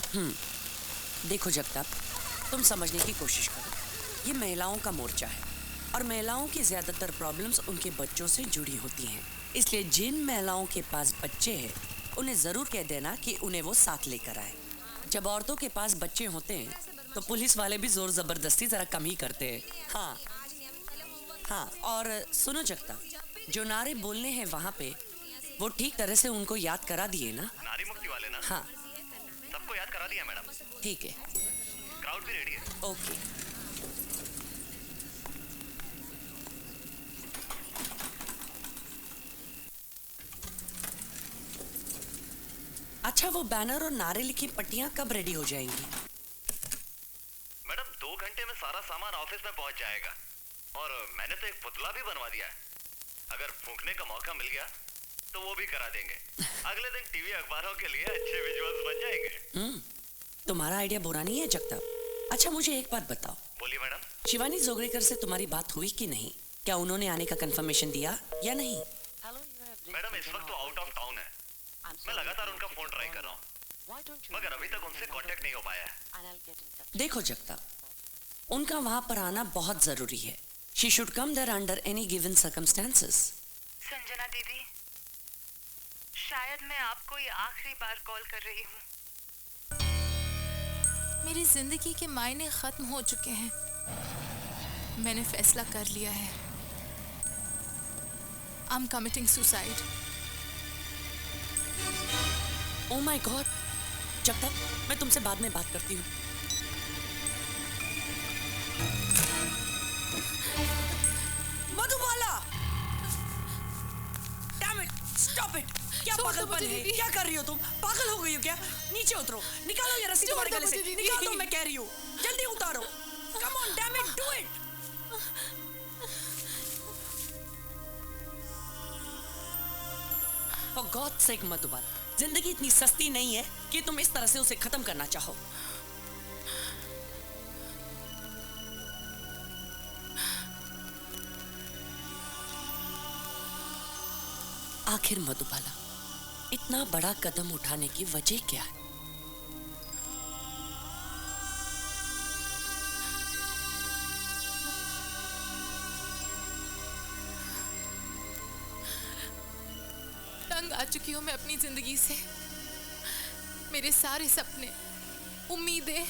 देखो जगताप, तुम समझने की कोशिश करो। ये महिलाओं का मोर्चा है और महिलाओं की ज्यादातर प्रॉब्लम्स उनके बच्चों से जुड़ी होती हैं। इसलिए जिन महिलाओं के पास बच्चे हैं उन्हें जरूर कह देना कि उन्हें वो साथ लेकर आए। जब औरतों के पास बच्चे होते हैं तो पुलिस वाले भी जोर जबरदस्ती जरा कम ही करते हैं। हाँ, और सुनो जगताप, जो नारे बोलने हैं वहाँ पे वो ठीक तरह से उनको याद करा दिए ना? नारी मुक्ति वाले ना? हाँ, सबको याद करा दिया मैडम। ठीक है। क्राउड भी रेडी है। ओके। अच्छा, वो बैनर और नारे लिखी पट्टियां कब रेडी हो जाएंगी? मैडम 2 घंटे में सारा सामान ऑफिस में पहुंच जाएगा और मैंने तो एक पुतला भी बनवा दिया है। अगर फूंकने का मौका मिल गया तो वो भी करा देंगे। अगले दिन टीवी अखबारों के लिए अच्छे विजुअल्स बन जाएंगे। तुम्हारा आइडिया बुरा नहीं है जगताप। अच्छा, मुझे एक बात बताओ। बोलिए मैडम। शिवानी जोगड़ेकर से तुम्हारी बात हुई कि नहीं? क्या उन्होंने आने का कंफर्मेशन दिया या नहीं? मैडम इस वक्त तो आउट ऑफ टाउन है। मैं लगातार उनका फोन ट्राई कर रहा हूँ मगर अभी तक उनसे कांटेक्ट नहीं हो पाया है। देखो जगताप, उनका वहां पर आना बहुत जरूरी है। She should come there under any given circumstances. Sanjana दीदी, शायद मैं आपको ये आखिरी बार कॉल कर रही हूँ। मेरी जिंदगी के मायने खत्म हो चुके हैं। मैंने फैसला कर लिया है। I'm committing suicide. Oh my God! Jagtap, मैं तुमसे बाद में बात करती हूँ। Madhubala! Damn it! Stop it! क्या पागलपन है? क्या कर रही हो तुम? पागल हो गई हो क्या? नीचे उतरो, निकालो ये रस्सी तुम्हारे गले से। निकाल दो, मैं कह रही हूँ। जल्दी उतारो। Come on, damn it, do it! For God's sake, Madhubala, जिंदगी इतनी सस्ती नहीं है कि तुम इस तरह से उसे खत्म करना चाहो। आखिर मधुबाला, इतना बड़ा कदम उठाने की वजह क्या है? तंग आ चुकी हूँ मैं अपनी जिंदगी से। मेरे सारे सपने, उम्मीदें,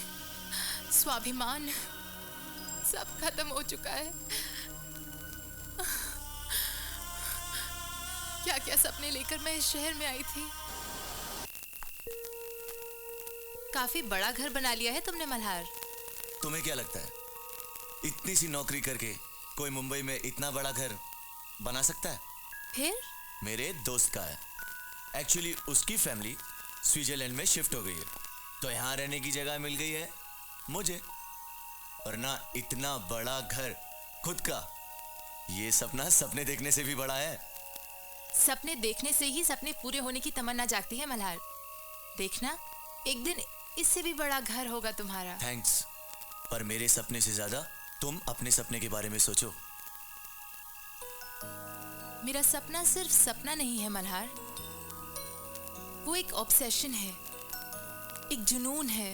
स्वाभिमान सब खत्म हो चुका है। क्या क्या सपने लेकर मैं इस शहर में आई थी। काफी बड़ा घर बना लिया है तुमने मल्हार। तुम्हें क्या लगता है इतनी सी नौकरी करके कोई मुंबई में इतना बड़ा घर बना सकता है? फिर मेरे दोस्त का है। एक्चुअली उसकी फैमिली स्विट्जरलैंड में शिफ्ट हो गई है तो यहाँ रहने की जगह मिल गई है मुझे। और ना इतना बड़ा घर खुद का, ये सपना सपने देखने से भी बड़ा है। सपने देखने से ही सपने पूरे होने की तमन्ना जागती है मल्हार। देखना, एक दिन इससे भी बड़ा घर होगा तुम्हारा। थैंक्स, पर मेरे सपने से ज्यादा तुम अपने सपने के बारे में सोचो। मेरा सपना सिर्फ सपना नहीं है मल्हार, वो एक ऑब्सेशन है, एक जुनून है।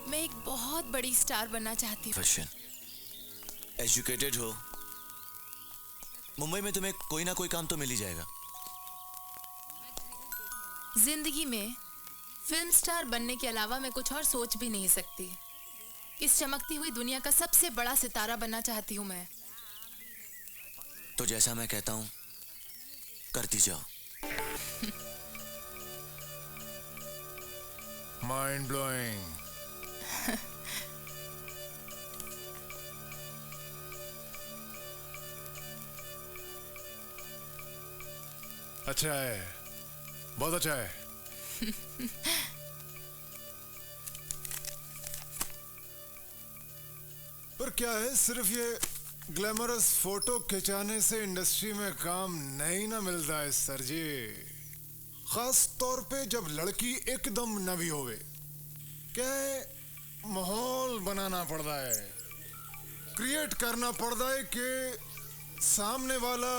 मैं एक बहुत बड़ी स्टार बनना चाहती हूँ। एजुकेटेड हो, मुंबई में तुम्हें कोई ना कोई काम तो मिल ही जाएगा। जिंदगी में फिल्म स्टार बनने के अलावा मैं कुछ और सोच भी नहीं सकती। इस चमकती हुई दुनिया का सबसे बड़ा सितारा बनना चाहती हूँ मैं। तो जैसा मैं कहता हूँ करती जाओ। Mind blowing. अच्छा है, बहुत अच्छा है। पर क्या है, सिर्फ ये ग्लैमरस फोटो खिंचाने से इंडस्ट्री में काम नहीं ना मिलता है सर जी। खास तौर पे जब लड़की एकदम नवी होवे। क्या है, माहौल बनाना पड़ता है, क्रिएट करना पड़ता है कि सामने वाला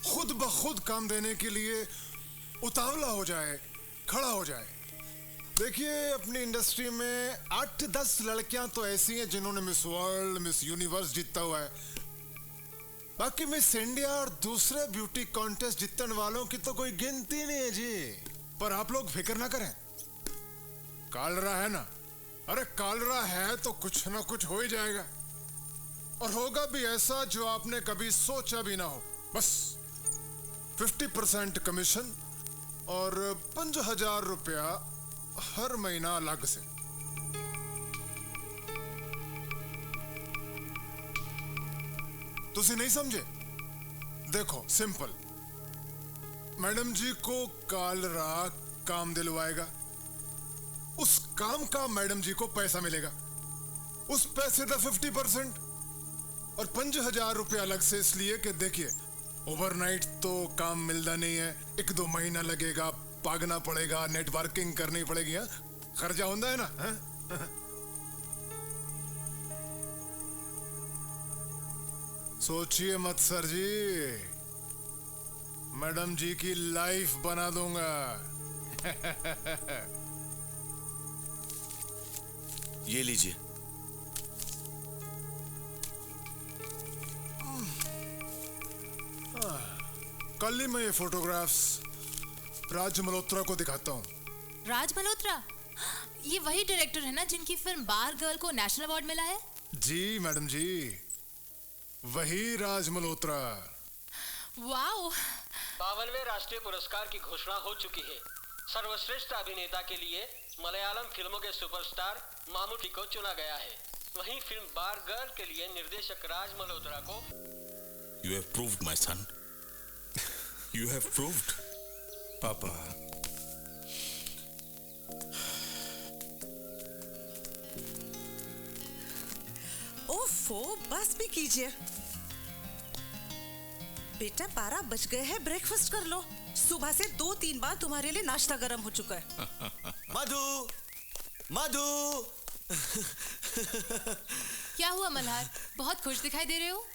खुद ब खुद काम देने के लिए उतावला हो जाए, खड़ा हो जाए। देखिए, अपनी इंडस्ट्री में 8-10 लड़कियां तो ऐसी हैं जिन्होंने मिस वर्ल्ड, मिस यूनिवर्स जीता हुआ है। बाकी मिस इंडिया और दूसरे ब्यूटी कॉन्टेस्ट जीतने वालों की तो कोई गिनती नहीं है जी। पर आप लोग फिक्र ना करें, कालरा है ना, अरे कालरा है तो कुछ ना कुछ हो ही जाएगा। और होगा भी ऐसा जो आपने कभी सोचा भी ना हो। बस 50% कमीशन और 5,000 रुपया हर महीना अलग से। तुसी नहीं समझे? देखो, सिंपल, मैडम जी को कालरा काम दिलवाएगा, उस काम का मैडम जी को पैसा मिलेगा, उस पैसे का 50% और 5,000 रुपया अलग से। इसलिए कि देखिए, ओवरनाइट तो काम मिलता नहीं है, 1-2 महीना लगेगा, पागना पड़ेगा, नेटवर्किंग करनी पड़ेगी, खर्चा होता है ना। सोचिए मत सर जी, मैडम जी की लाइफ बना दूंगा। ये लीजिए। कल ही मैं ये फोटोग्राफ्स राज मल्होत्रा को दिखाता हूँ। राज मल्होत्रा? ये वही डायरेक्टर है ना जिनकी फिल्म बार गर्ल को नेशनल अवार्ड मिला है? जी मैडम जी, वही राज मल्होत्रा। वाओ! 52वें राष्ट्रीय पुरस्कार की घोषणा हो चुकी है। सर्वश्रेष्ठ अभिनेता के लिए मलयालम फिल्मों के सुपरस्टार मामूटी को चुना गया है। वहीं फिल्म बार गर्ल के लिए निर्देशक राज मल्होत्रा को You have proved, my son. You have proved. पापा, ओफो, बस भी कीजिए बेटा, 12 बज गए हैं, ब्रेकफास्ट कर लो। सुबह से 2-3 बार तुम्हारे लिए नाश्ता गर्म हो चुका है। मधु, मधु। क्या हुआ मल्हार? बहुत खुश दिखाई दे रहे हो।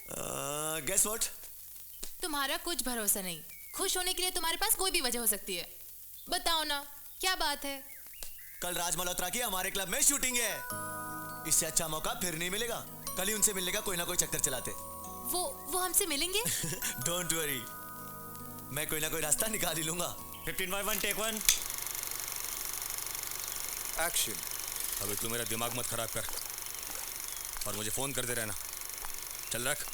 Guess what? तुम्हारा कुछ भरोसा नहीं। खुश होने के लिए तुम्हारे पास कोई भी वजह हो सकती है। बताओ ना, क्या बात है? कल राज मल्होत्रा की हमारे क्लब में शूटिंग है। इससे अच्छा मौका फिर नहीं मिलेगा। कल ही उनसे मिलने का कोई ना कोई चक्कर चलाते। वो हमसे मिलेंगे? डोंट वरी, मैं कोई ना कोई रास्ता निकाल ही लूंगा। 15/1 टेक 1। एक्शन। अबे तू मेरा दिमाग मत खराब कर और मुझे फोन करते रहना। चल रख।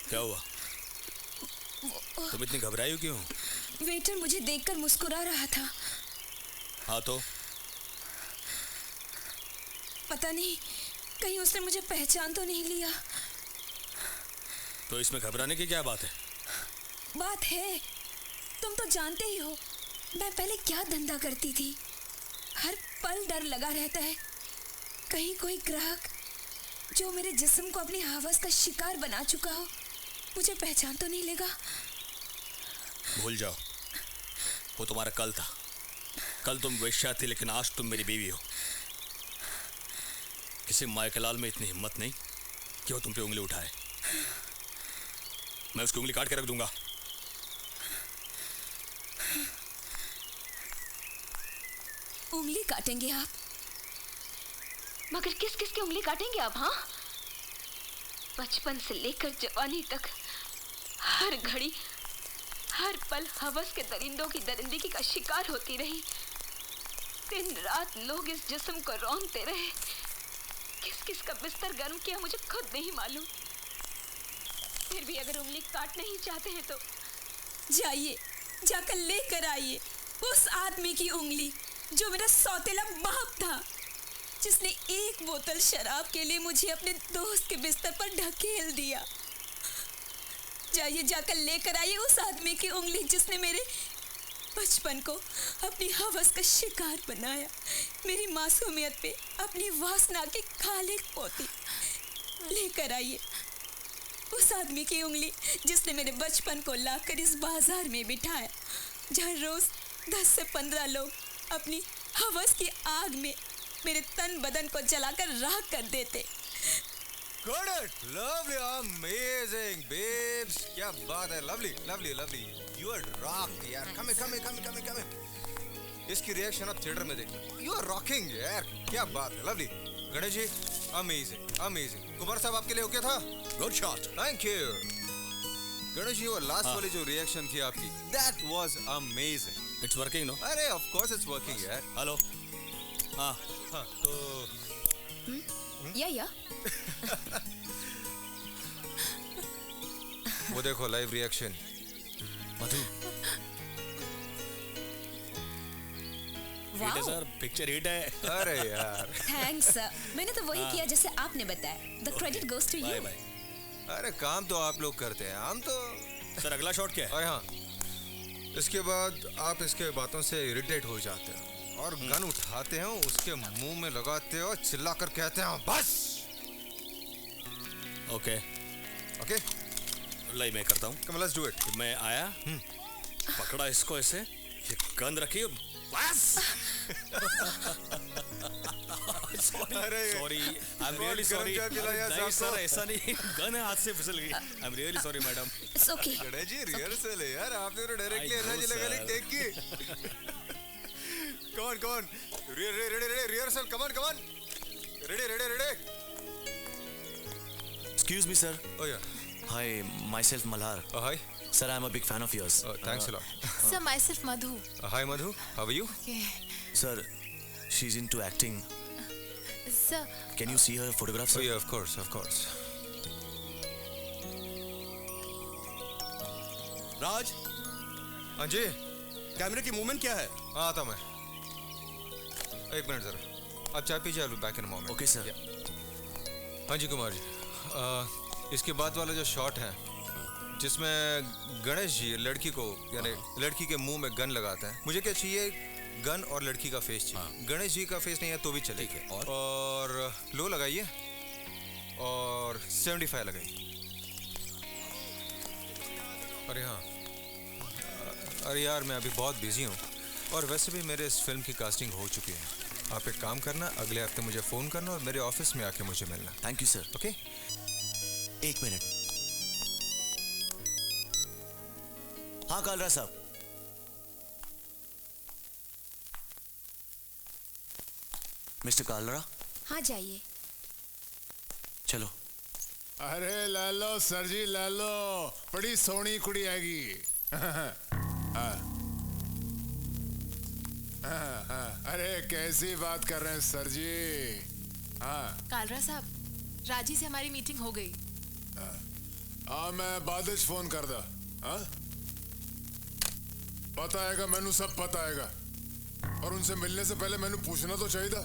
क्या हुआ? तुम इतनी घबराई हो क्यों? वेटर मुझे देखकर मुस्कुरा रहा था। हाँ तो? पता नहीं, कहीं उसने मुझे पहचान तो नहीं लिया। तो इसमें घबराने की क्या बात है? बात है, तुम तो जानते ही हो मैं पहले क्या धंधा करती थी। हर पल डर लगा रहता है, कहीं कोई ग्राहक जो मेरे जिस्म को अपनी हवस का शिकार बना चुका हो मुझे पहचान तो नहीं लेगा। भूल जाओ, वो तुम्हारा कल था। कल तुम वेश्या थी, लेकिन आज तुम मेरी बीवी हो। किसी मायकलाल में इतनी हिम्मत नहीं कि वो तुम पे उंगली उठाए। मैं उसकी उंगली काट के रख दूंगा। उंगली काटेंगे आप? मगर किस किस की उंगली काटेंगे आप? हाँ, बचपन से लेकर जवानी तक हर घड़ी हर पल हवस के दरिंदों की दरिंदगी का शिकार होती रही। दिन रात लोग इस जिस्म को रौंदते रहे। किस किस का बिस्तर गर्म किया मुझे खुद नहीं मालूम। फिर भी अगर उंगली काटना ही चाहते हैं तो जाइए, जाकर लेकर आइए उस आदमी की उंगली जो मेरा सौतेला बाप था, जिसने एक बोतल शराब के लिए मुझे अपने दोस्त के बिस्तर पर ढकेल दिया। जाइए, जाकर लेकर आइए उस आदमी की उंगली जिसने मेरे बचपन को अपनी हवस का शिकार बनाया, मेरी मासूमियत पे अपनी वासना की खालिक पोती। लेकर आइए उस आदमी की उंगली जिसने मेरे बचपन को लाकर इस बाजार में बिठाया, जहाँ रोज 10 से 15 लोग अपनी हवस की आग में मेरे तन बदन को जलाकर राख कर देते। got it. Lovely, amazing, babes. क्या बात है, lovely, lovely, lovely. You are rock, यार. Come here. इसकी रिएक्शन आप थिएटर में देखना. You are rocking, यार. क्या बात है, lovely. गणेश जी, amazing. कुमार साहब आपके लिए ओके था? Good shot. Thank you. Ganesh ji, वो लास्ट वाली जो रिएक्शन की आपकी, that was amazing. It's working, no? अरे of course it's working, यार. Hello. हाँ. तो या वो देखो लाइव रिएक्शन. मधु, हिट है सर, पिक्चर हिट है. अरे यार. थैंक्स. मैंने तो वही किया जैसे आपने बताया. The credit goes to you. Bye. अरे काम तो आप लोग करते हैं, हम तो. सर अगला शॉट क्या है? अरे हाँ, इसके बाद आप इसके बातों से इरिटेट हो जाते हो और गन उठाते हो, उसके मुंह में लगाते हो, चिल्लाकर कहते हो बस. ओके. लाई मैं करता हूँ. Come on, let's do it. मैं आया, पकड़ा इसको ऐसे, ये गन रखी बस. Sorry, I am really sorry. नहीं सर, ऐसा नहीं, गन हाथ से फिसल गई. I am really sorry madam. It's okay. Ganesh ji rehearsal है यार, आपने तो डायरेक्टली एनर्जी लगा ली टेक की. कौन ready rehearsal. Come on ready. excuse me, sir. Oh yeah. Hi, myself Malhar. Oh hi. Sir, I'm a big fan of yours. Oh, thanks a lot. Sir, myself Madhu. Hi Madhu, how are you? Okay. Sir, she's into acting. Sir, Can you see her photograph, Oh sir? yeah, of course. राज, हाँ जी. कैमरे की movement क्या है? हाँ आता मैं. एक minute जरा, आप चाय पीजिए. I'll be back in a moment. Okay, sir. हाँ जी कुमार जी, इसके बाद वाला जो शॉट है जिसमें गणेश जी लड़की को यानी लड़की के मुंह में गन लगाता है, मुझे क्या चाहिए, गन और लड़की का फेस चाहिए. गणेश जी का फेस नहीं है तो भी चलेगा. और लो लगाइए और 75 लगाइए. अरे हाँ, अरे यार मैं अभी बहुत बिजी हूँ और वैसे भी मेरे इस फिल्म की कास्टिंग हो चुकी है. आप एक काम करना, अगले हफ्ते मुझे फ़ोन करना और मेरे ऑफिस में आके मुझे मिलना. Thank you, sir. ओके? एक मिनट. हाँ कालरा साहब. मिस्टर कालरा. हाँ जाइए. चलो. अरे ले लो सर जी, ले लो. बड़ी सोहनी कुड़ी आएगी. अरे कैसी बात कर रहे हैं सर जी. कालरा साहब, राजी से हमारी मीटिंग हो गई. मैं बादिश फोन कर दा. पता आएगा, मैनू सब पता आएगा. और उनसे मिलने से पहले मैनू पूछना तो चाहिए था.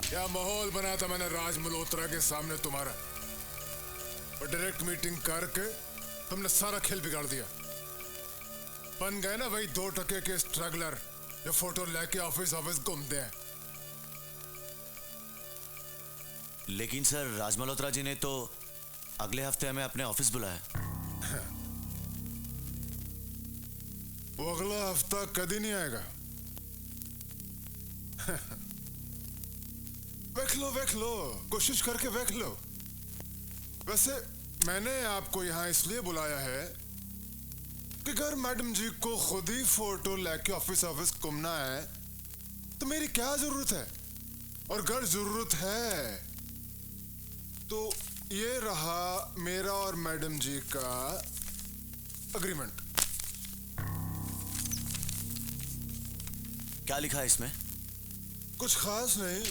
क्या माहौल बनाया था मैंने राज मल्होत्रा के सामने तुम्हारा. और डायरेक्ट मीटिंग करके तुमने सारा खेल बिगाड़ दिया. बन गए ना वही 2 टके के स्ट्रगलर जो फोटो लेके ऑफिस घूमते हैं. लेकिन सर, राज मल्होत्रा जी ने तो अगले हफ्ते हमें अपने ऑफिस बुलाया. वो अगला हफ्ता कभी नहीं आएगा. देख लो, कोशिश करके देख लो. वैसे मैंने आपको यहाँ इसलिए बुलाया है कि अगर मैडम जी को खुद ही फोटो लेके ऑफिस घूमना है तो मेरी क्या जरूरत है. और अगर जरूरत है तो ये रहा मेरा और मैडम जी का अग्रीमेंट. क्या लिखा है इसमें? कुछ खास नहीं,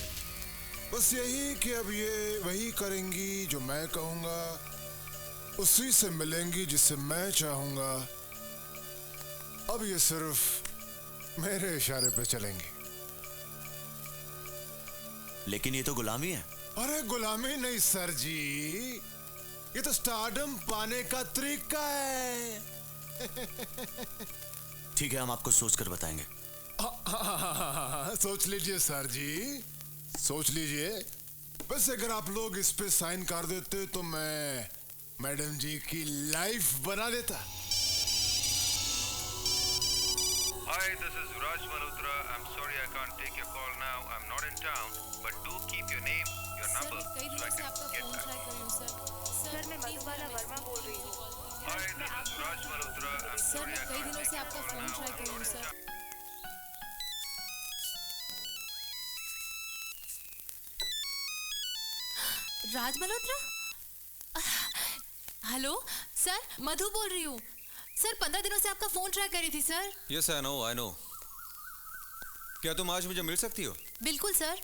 बस यही कि अब ये वही करेंगी जो मैं कहूंगा, उसी से मिलेंगी जिससे मैं चाहूंगा. अब ये सिर्फ मेरे इशारे पे चलेंगी. लेकिन ये तो गुलामी है. अरे गुलामी नहीं सर जी, ये तो स्टारडम पाने का तरीका है. ठीक है, हम आपको सोचकर बताएंगे. सोच लीजिए सर जी, सोच लीजिए. वैसे अगर आप लोग इस पे साइन कर देते तो मैं मैडम जी की लाइफ बना देता. Hi, this is Raj Malhotra. I'm sorry I can't can't take your call now. I'm not in town, but do keep your name, your number, sir कई so I दिनों से can आपका get phone back. Try कर रही हूँ sir sir मैं मधुबाला वर्मा बोल रही हूँ Hi, this is Raj Malhotra. I'm sir sorry मैं I कई can't दिनों take से your आपका call phone now. Try I'm कर रही not हूँ in sir town. Raj Malhotra hello sir Madhu बोल रही हूँ सर 15 दिनों से आपका फोन ट्राई करी थी सर Yes, I know. क्या तुम आज मुझे मिल सकती हो? बिल्कुल सर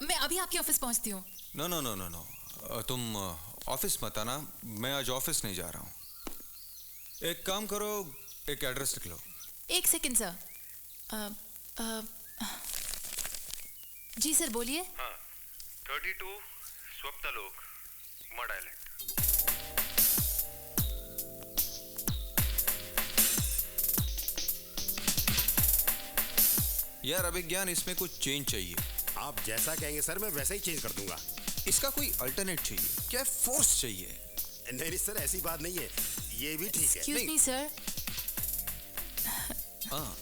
मैं अभी आपके ऑफिस पहुंचती हूँ No. तुम ऑफिस मत आना. मैं आज ऑफिस नहीं जा रहा हूँ. एक काम करो, एक एड्रेस लिख लो. एक सेकंड सर जी सर बोलिए हाँ, 32 स्वप्नलोक, मड आइलैंड. यार अभिज्ञान, इसमें कुछ चेंज चाहिए. आप जैसा कहेंगे सर, मैं वैसा ही चेंज कर दूंगा. इसका कोई अल्टरनेट चाहिए. क्या फोर्स चाहिए? नहीं सर, ऐसी बात नहीं है. ये भी ठीक है. एक्सक्यूज मी सर हाँ,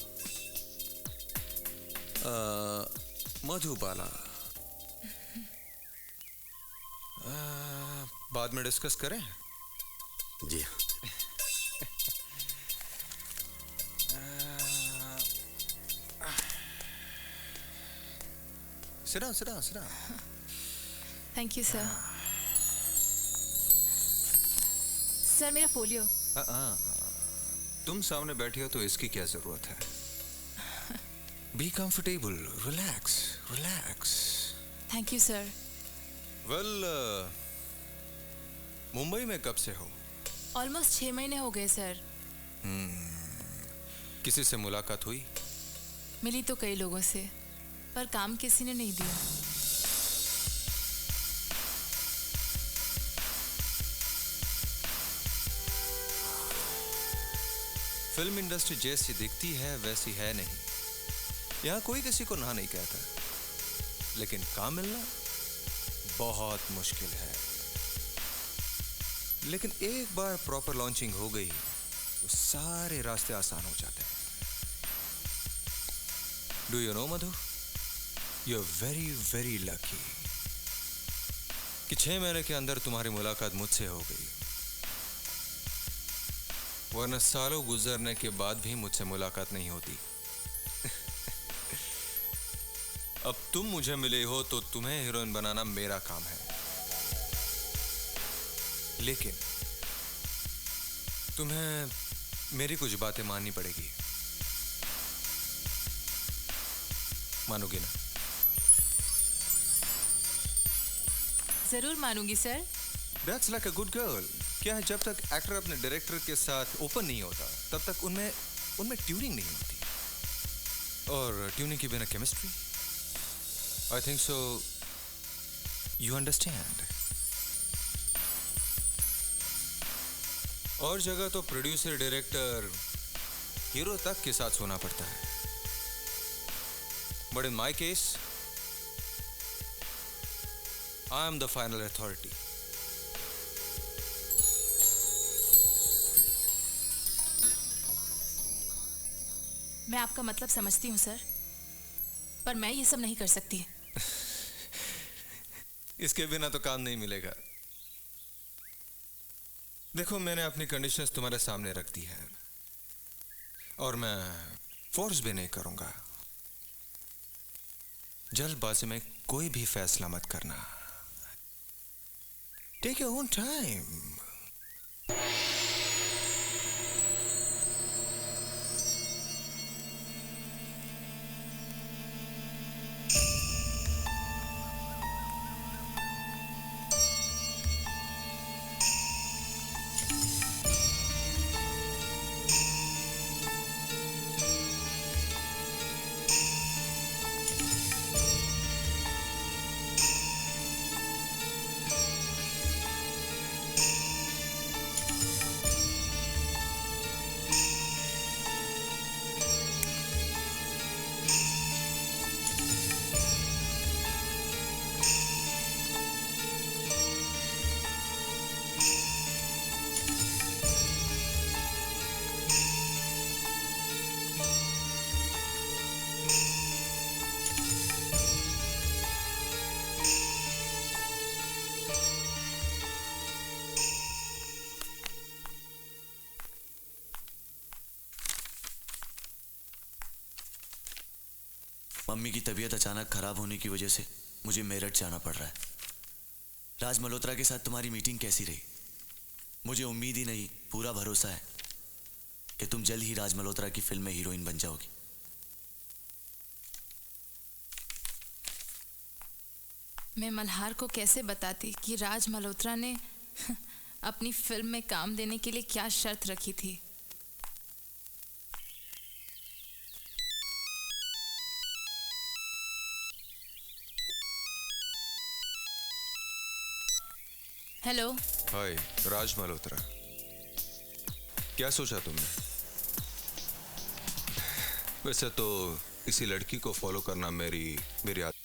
मधुबाला. बाद में डिस्कस करें. जी हाँ. Sit down. Thank you sir sir मेरा फोलियो तुम सामने बैठी हो तो इसकी क्या जरूरत है? Be comfortable, relax. Thank you sir well, Mumbai में कब से हो? ऑलमोस्ट 6 महीने हो गए सर किसी से मुलाकात हुई? मिली तो कई लोगों से पर काम किसी ने नहीं दिया. फिल्म इंडस्ट्री जैसी दिखती है वैसी है नहीं. यहाँ कोई किसी को ना नहीं कहता, लेकिन काम मिलना बहुत मुश्किल है. लेकिन एक बार प्रॉपर लॉन्चिंग हो गई तो सारे रास्ते आसान हो जाते हैं. Do you know Madhu, you are very very lucky कि 6 महीने के अंदर तुम्हारी मुलाकात मुझसे हो गई. वरना सालों गुजरने के बाद भी मुझसे मुलाकात नहीं होती. अब तुम मुझे मिले हो तो तुम्हें हीरोइन बनाना मेरा काम है. लेकिन तुम्हें मेरी कुछ बातें माननी पड़ेगी. मानोगी ना? जरूर मानूंगी sir. That's like a good girl. क्या है, जब तक एक्टर अपने डायरेक्टर के साथ ओपन नहीं होता तब तक उनमें ट्यूनिंग नहीं होती. और ट्यूनिंग के बिना chemistry, I think so you understand. और जगह तो प्रोड्यूसर डायरेक्टर हीरो तक के साथ सोना पड़ता है. But in my case I am the final authority. मैं आपका मतलब समझती हूँ सर पर मैं ये सब नहीं कर सकती. इसके बिना तो काम नहीं मिलेगा. देखो, मैंने अपनी कंडीशंस तुम्हारे सामने रख दी है और मैं फोर्स भी नहीं करूंगा. जल्दबाजी में कोई भी फैसला मत करना. Take your own time. Mummy की तबीयत अचानक खराब होने की वजह से मुझे मेरठ जाना पड़ रहा है। राज मल्होत्रा के साथ तुम्हारी मीटिंग कैसी रही? मुझे उम्मीद ही नहीं, पूरा भरोसा है कि तुम जल्द ही राज मल्होत्रा की फिल्म में हीरोइन बन जाओगी। मैं मल्हार को कैसे बताती कि राज मल्होत्रा ने अपनी फिल्म में काम देने के लिए क्या शर्त रखी थी। हेलो। हाय राज मल्होत्रा, क्या सोचा तुमने? वैसे तो किसी लड़की को फॉलो करना मेरी आदत।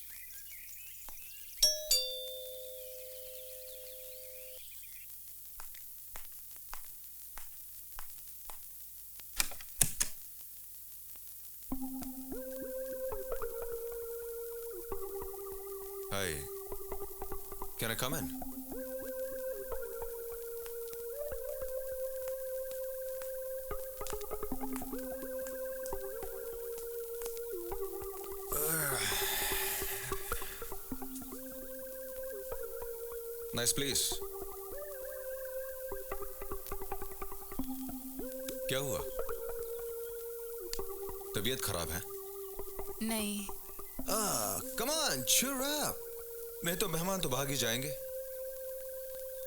Hi, can I come in? Nice place. क्या हुआ? तबीयत खराब है? नहीं। Come on, cheer up. नहीं तो मेहमान तो भाग ही जाएंगे।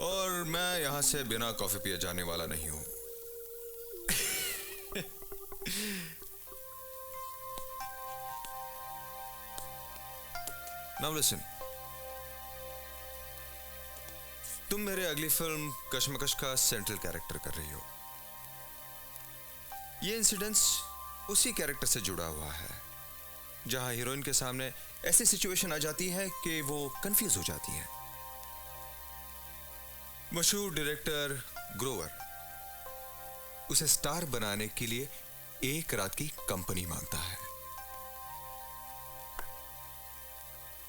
और मैं यहां से बिना कॉफी पिए जाने वाला नहीं हूं। Now listen. तुम मेरे अगली फिल्म कश्मकश का सेंट्रल कैरेक्टर कर रही हो। ये इंसिडेंट्स उसी कैरेक्टर से जुड़ा हुआ है जहां हीरोइन के सामने ऐसी सिचुएशन आ जाती है कि वो कंफ्यूज हो जाती है। मशहूर डायरेक्टर ग्रोवर उसे स्टार बनाने के लिए एक रात की कंपनी मांगता है।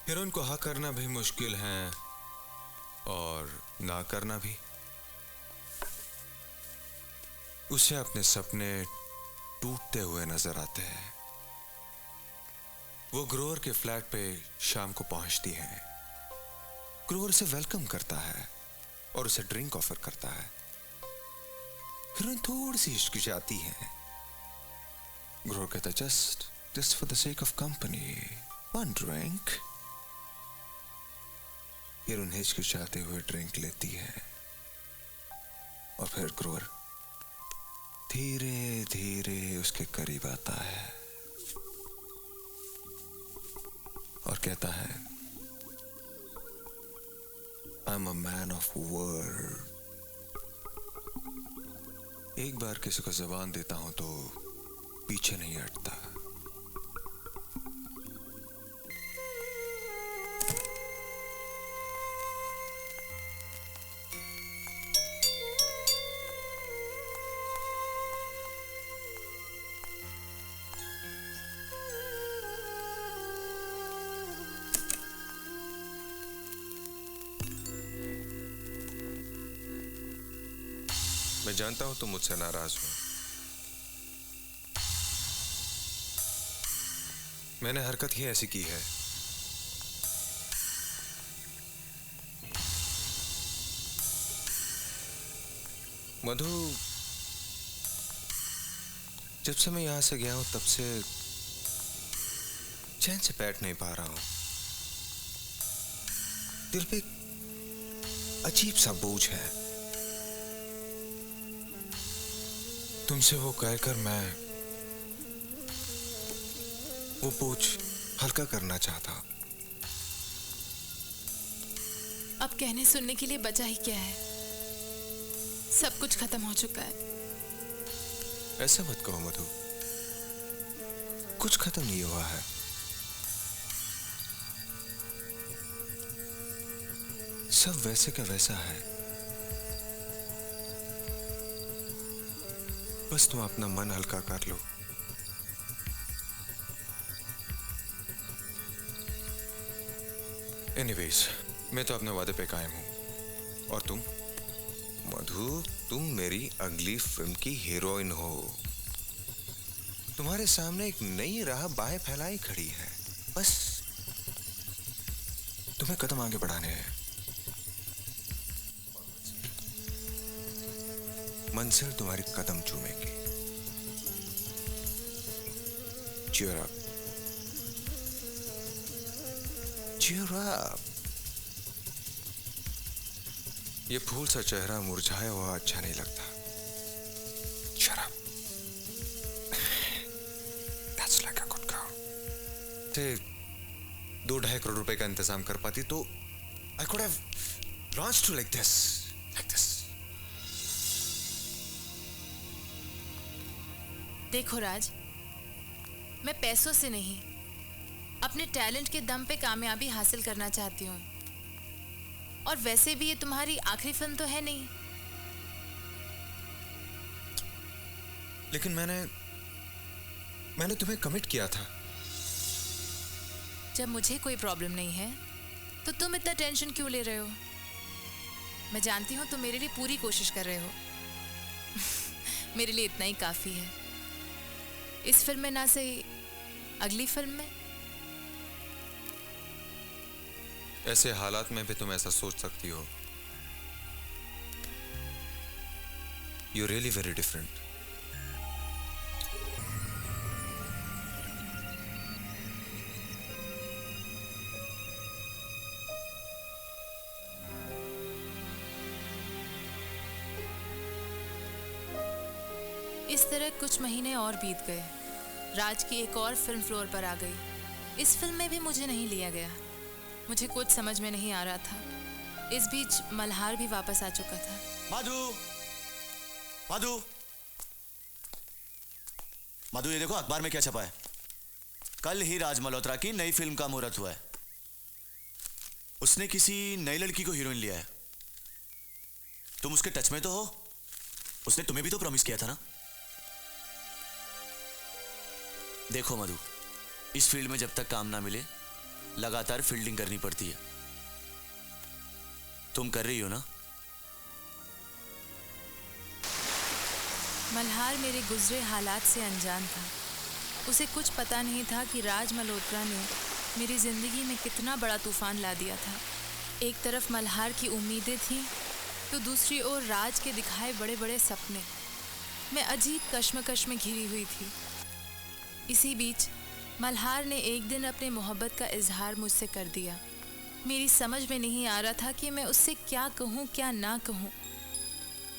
हीरोइन को हाँ करना भी मुश्किल है और ना करना भी। उसे अपने सपने टूटते हुए नजर आते हैं। वो ग्रोवर के फ्लैट पे शाम को पहुंचती है। ग्रोवर उसे वेलकम करता है और उसे ड्रिंक ऑफर करता है। हीरोइन थोड़ी सी हिचकिचाती है। ग्रोवर कहता है just for the sake of company, one drink. Heroine हिचकिचाते हुए ड्रिंक लेती है और फिर ग्रोवर धीरे धीरे उसके करीब आता है और कहता है I'm a man of word. एक बार किसी को जबान देता हूं तो पीछे नहीं हटता। मैं जानता हूं तुम मुझसे नाराज हो। मैंने हरकत ही ऐसी की है। मधु, जब से मैं यहां से गया हूं तब से चैन से बैठ नहीं पा रहा हूं। दिल पे अजीब सा बोझ है। तुमसे वो कहकर मैं वो बोझ हल्का करना चाहता। अब कहने सुनने के लिए बचा ही क्या है? सब कुछ खत्म हो चुका है। ऐसा मत कहो मधु, कुछ खत्म नहीं हुआ है। सब वैसे का वैसा है। बस तुम अपना मन हल्का कर लो। एनीवेज, मैं तो अपने वादे पे कायम हूं। और तुम मधु, तुम मेरी अगली फिल्म की हीरोइन हो। तुम्हारे सामने एक नई राह बाहें फैलाई खड़ी है। बस तुम्हें कदम आगे बढ़ाने हैं। मंजिल तुम्हारी कदम चूमेगी। Cheer up. Cheer up. ये फूल सा चेहरा मुरझाया हुआ अच्छा नहीं लगता। Cheer up. That's like a good girl. ते 2-2.5 करोड़ रुपए का इंतजाम कर पाती तो I could have launched you like this. देखो राज, मैं पैसों से नहीं, अपने टैलेंट के दम पे कामयाबी हासिल करना चाहती हूँ। और वैसे भी ये तुम्हारी आखिरी फिल्म तो है नहीं। लेकिन मैंने तुम्हें कमिट किया था। जब मुझे कोई प्रॉब्लम नहीं है तो तुम इतना टेंशन क्यों ले रहे हो? मैं जानती हूँ तुम मेरे लिए पूरी कोशिश कर रहे हो। मेरे लिए इतना ही काफी है। इस फिल्म में ना सही, अगली फिल्म में। ऐसे हालात में भी तुम ऐसा सोच सकती हो। You're really very different. इस तरह कुछ महीने और बीत गए। राज की एक और फिल्म फ्लोर पर आ गई। इस फिल्म में भी मुझे नहीं लिया गया। मुझे कुछ समझ में नहीं आ रहा था। इस बीच मल्हार भी वापस आ चुका था। मधु, ये देखो अखबार में क्या छपा है। कल ही राज मल्होत्रा की नई फिल्म का मुहूर्त हुआ है। उसने किसी नई लड़की को हीरोइन लिया है। तुम उसके टच में तो हो। उसने तुम्हें भी तो प्रॉमिस किया था ना। देखो मधु, इस फील्ड में जब तक काम ना मिले लगातार फील्डिंग करनी पड़ती है। तुम कर रही हो ना? मल्हार मेरे गुजरे हालात से अनजान था। उसे कुछ पता नहीं था कि राज मल्होत्रा ने मेरी जिंदगी में कितना बड़ा तूफान ला दिया था। एक तरफ मल्हार की उम्मीदें थीं तो दूसरी ओर राज के दिखाए बड़े बड़े सपने। मैं अजीब कश्मकश में घिरी हुई थी। इसी बीच मल्हार ने एक दिन अपने मोहब्बत का इजहार मुझसे कर दिया। मेरी समझ में नहीं आ रहा था कि मैं उससे क्या कहूँ क्या ना कहूँ।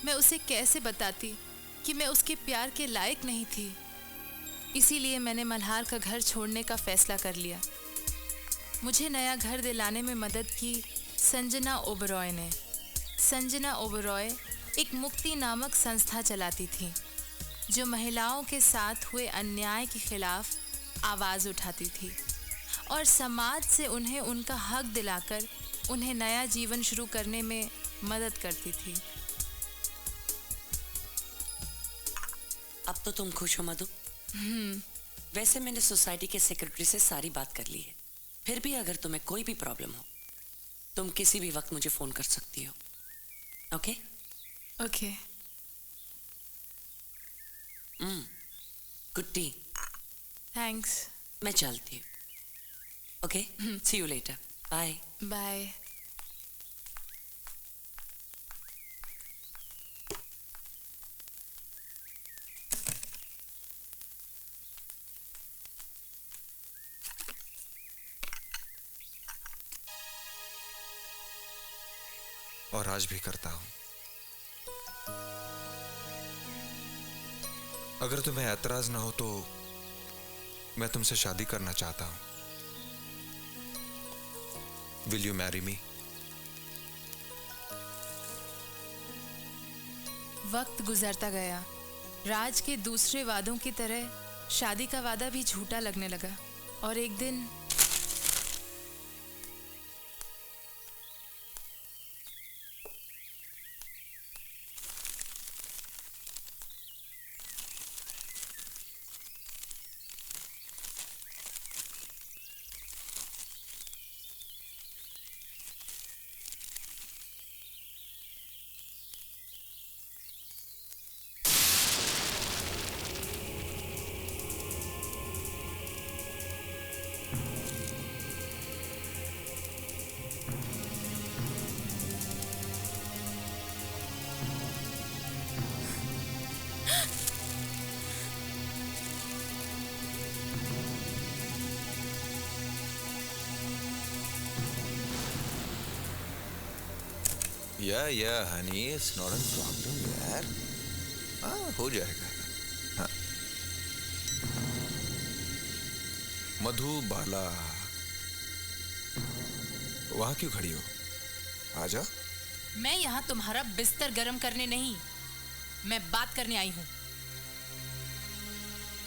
मैं उसे कैसे बताती कि मैं उसके प्यार के लायक नहीं थी। इसीलिए मैंने मल्हार का घर छोड़ने का फैसला कर लिया। मुझे नया घर दिलाने में मदद की संजना ओबरॉय ने। संजना ओबरॉय एक मुक्ति नामक संस्था चलाती थी जो महिलाओं के साथ हुए अन्याय के खिलाफ आवाज़ उठाती थी और समाज से उन्हें उनका हक दिलाकर उन्हें नया जीवन शुरू करने में मदद करती थी। अब तो तुम खुश हो मधु? वैसे मैंने सोसाइटी के सेक्रेटरी से सारी बात कर ली है। फिर भी अगर तुम्हें कोई भी प्रॉब्लम हो तुम किसी भी वक्त मुझे फोन कर सकती हो। ओके? ओके। गुड टी। थैंक्स। मैं चलती हूँ। Okay, see you later. Bye bye. और आज भी करता हूं। अगर तुम्हें ऐतराज ना हो तो मैं तुमसे शादी करना चाहता हूं। Will you marry me? वक्त गुजरता गया। राज के दूसरे वादों की तरह शादी का वादा भी झूठा लगने लगा और एक दिन या Honey, it's not a problem यार। हाँ, हो जाएगा। हाँ। मधुबाला, वहां क्यों खड़ी हो? आ जाओ। मैं यहाँ तुम्हारा बिस्तर गर्म करने नहीं, मैं बात करने आई हूँ।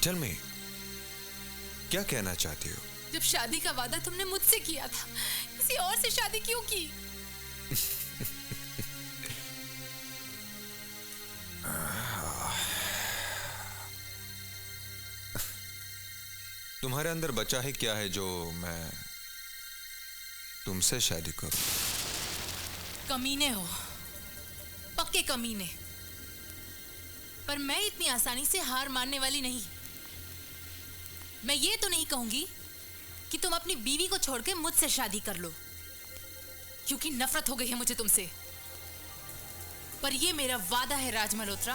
टेल मी, क्या कहना चाहती हो? जब शादी का वादा तुमने मुझसे किया था, किसी और से शादी क्यों की? तुम्हारे अंदर बचा है क्या है जो मैं तुमसे शादी करूं? कमीने हो, पक्के कमीने। पर मैं इतनी आसानी से हार मानने वाली नहीं। मैं ये तो नहीं कहूंगी कि तुम अपनी बीवी को छोड़ के मुझसे शादी कर लो, क्योंकि नफरत हो गई है मुझे तुमसे। पर ये मेरा वादा है राज मल्होत्रा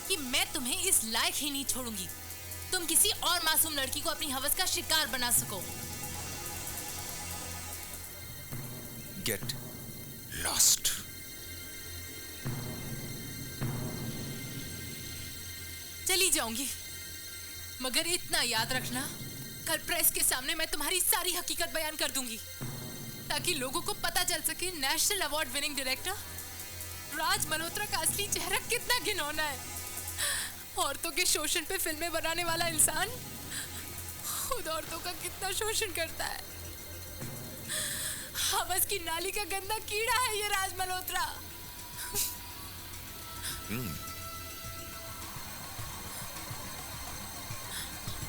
कि मैं तुम्हें इस लायक ही नहीं छोड़ूंगी तुम किसी और मासूम लड़की को अपनी हवस का शिकार बना सको। Get lost. चली जाऊंगी, मगर इतना याद रखना, कल प्रेस के सामने मैं तुम्हारी सारी हकीकत बयान कर दूंगी, ताकि लोगों को पता चल सके नेशनल अवार्ड विनिंग डायरेक्टर राज मल्होत्रा का असली चेहरा कितना घिनौना है। औरतों के शोषण पे फिल्में बनाने वाला इंसान खुद औरतों का कितना शोषण करता है। हवस की नाली का गंदा कीड़ा है ये राज मल्होत्रा।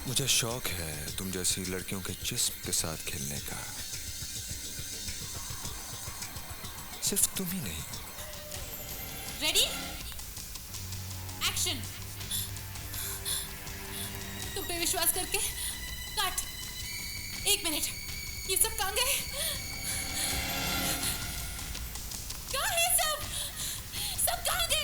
मुझे शौक है तुम जैसी लड़कियों के जिस्म के साथ खेलने का। सिर्फ तुम ही नहीं। रेडी? एक्शन। तुम पे विश्वास करके काट। 1 मिनट, ये सब कहाँ गए? कहाँ है सब? सब कहाँ गए?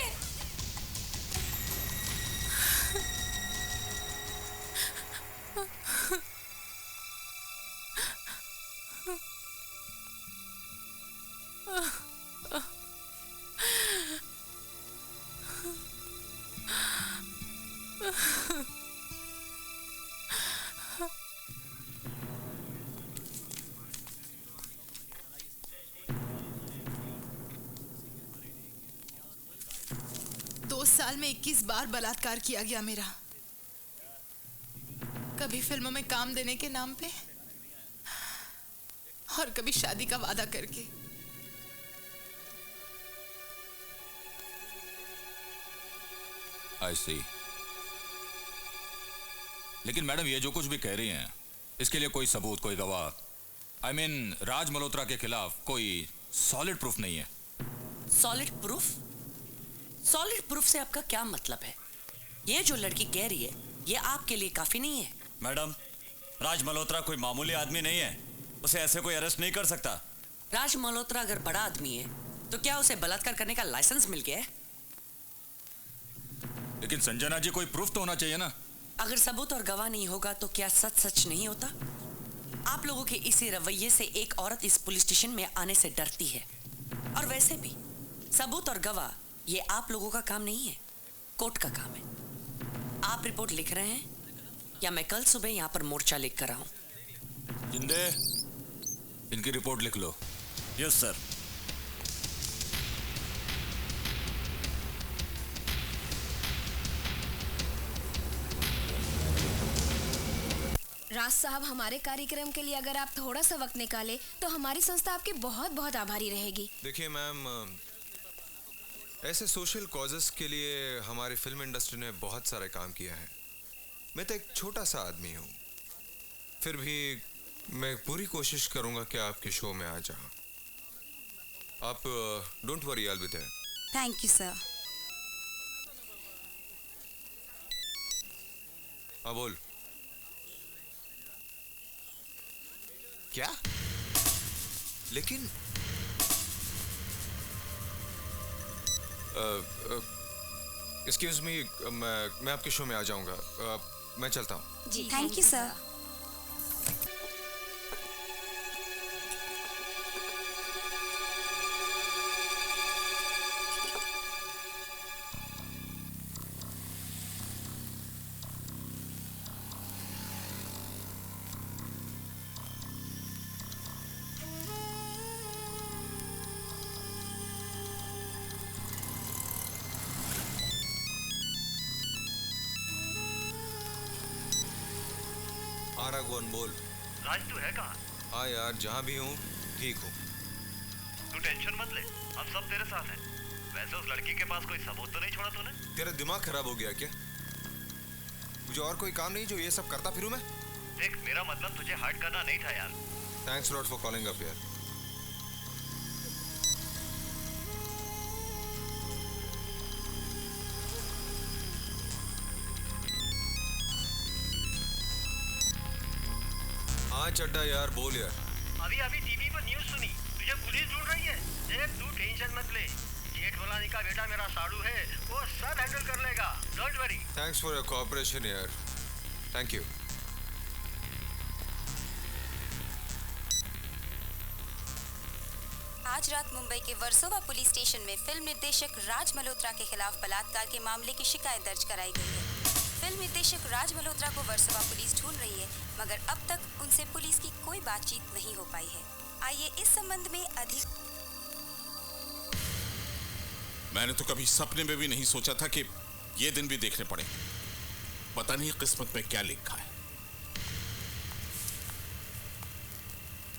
साल में 21 बार बलात्कार किया गया मेरा। कभी फिल्मों में काम देने के नाम पे और कभी शादी का वादा करके। I see. लेकिन मैडम ये जो कुछ भी कह रही हैं, इसके लिए कोई सबूत, कोई गवाह, I mean, राज मल्होत्रा के खिलाफ कोई सॉलिड प्रूफ नहीं है। Solid proof? सॉलिड प्रूफ से आपका क्या मतलब है? ये जो लड़की कह रही है, ये आपके लिए काफी नहीं है? मैडम, राज मल्होत्रा कोई मामूली आदमी नहीं है, उसे ऐसे कोई अरेस्ट नहीं कर सकता। राज मल्होत्रा अगर बड़ा आदमी है, तो क्या उसे बलात्कार करने का लाइसेंस मिल गया है? लेकिन संजना जी, कोई प्रूफ तो होना चाहिए ना। अगर सबूत और गवाह नहीं होगा तो क्या सच सच नहीं होता? आप लोगों के इसी रवैये से एक औरत इस पुलिस स्टेशन में आने से डरती है। और वैसे भी सबूत और गवाह ये आप लोगों का काम नहीं है, कोर्ट का काम है। आप रिपोर्ट लिख रहे हैं या मैं कल सुबह यहाँ पर मोर्चा लिख कर आऊं? जिंदे, इनकी रिपोर्ट लिख लो। Yes sir. राज साहब, हमारे कार्यक्रम के लिए अगर आप थोड़ा सा वक्त निकाले तो हमारी संस्था आपकी बहुत बहुत आभारी रहेगी। देखिए मैम, ऐसे सोशल कॉजेस के लिए हमारी फिल्म इंडस्ट्री ने बहुत सारे काम किया है। मैं तो एक छोटा सा आदमी हूँ, फिर भी मैं पूरी कोशिश करूँगा कि आपके शो में आ जाऊँ। आप don't worry, I will be there. Thank you sir. हाँ बोल। क्या? लेकिन एक्सक्यूज मी, मैं आपके शो में आ जाऊंगा। मैं चलता हूँ। जी thank you sir. go on, बोल। राज तू है कहाँ? हाँ यार, जहाँ भी हूँ ठीक हूँ। तू टेंशन मत ले, हम सब तेरे साथ हैं। वैसे उस लड़की के पास कोई सबूत तो नहीं छोड़ा तूने? तेरा दिमाग खराब हो गया क्या? मुझे और कोई काम नहीं जो ये सब करता फिरूं मैं? देख, मेरा मतलब तुझे हर्ट करना नहीं था यार। Thanks lot for calling up यार। हाँ चड्डा यार, बोल यार। अभी टीवी पर न्यूज़ सुनी, तुझे पुलिस ढूंढ रही है। देख, तू टेंशन मत ले, जेठ मलानी का बेटा मेरा साड़ू है, वो सब हैंडल कर लेगा। Don't worry. Thanks for your cooperation यार, थैंक यू। आज रात मुंबई के वर्सोवा पुलिस स्टेशन में फिल्म निर्देशक राज मल्होत्रा के खिलाफ बलात्कार के मामले की शिकायत दर्ज कराई गई है। फिल्म निर्देशक राज मल्होत्रा को वर्सोवा पुलिस ढूंढ रही है, मगर अब तक उनसे पुलिस की कोई बातचीत नहीं हो पाई है। आइए इस संबंध में अधिक। मैंने तो कभी सपने में भी नहीं सोचा था कि ये दिन भी देखने पड़े। पता नहीं किस्मत में क्या लिखा है।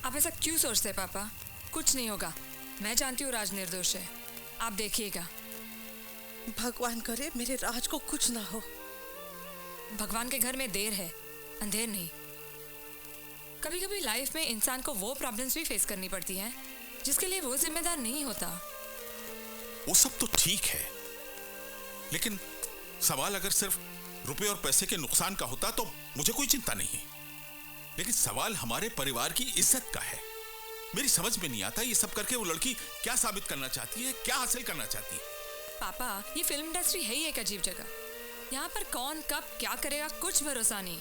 आप ऐसा क्यों सोचते हैं पापा? कुछ नहीं होगा, मैं जानती हूँ राज निर्दोष है, आप देखिएगा। भगवान करे मेरे राज को कुछ ना हो। भगवान के घर में देर है, अंधेर नहीं। कभी कभी लाइफ में इंसान को वो प्रॉब्लम्स भी फेस करनी पड़ती हैं जिसके लिए वो जिम्मेदार नहीं होता। वो सब तो ठीक है, लेकिन सवाल अगर सिर्फ रुपए और पैसे के नुकसान का होता तो मुझे कोई चिंता नहीं है, लेकिन सवाल हमारे परिवार की इज्जत का है। मेरी समझ में नहीं आता ये सब करके वो लड़की क्या साबित करना चाहती है, क्या हासिल करना चाहती है। पापा, ये फिल्म इंडस्ट्री है ही एक अजीब जगह। यहाँ पर कौन कब क्या करेगा कुछ भरोसा नहीं।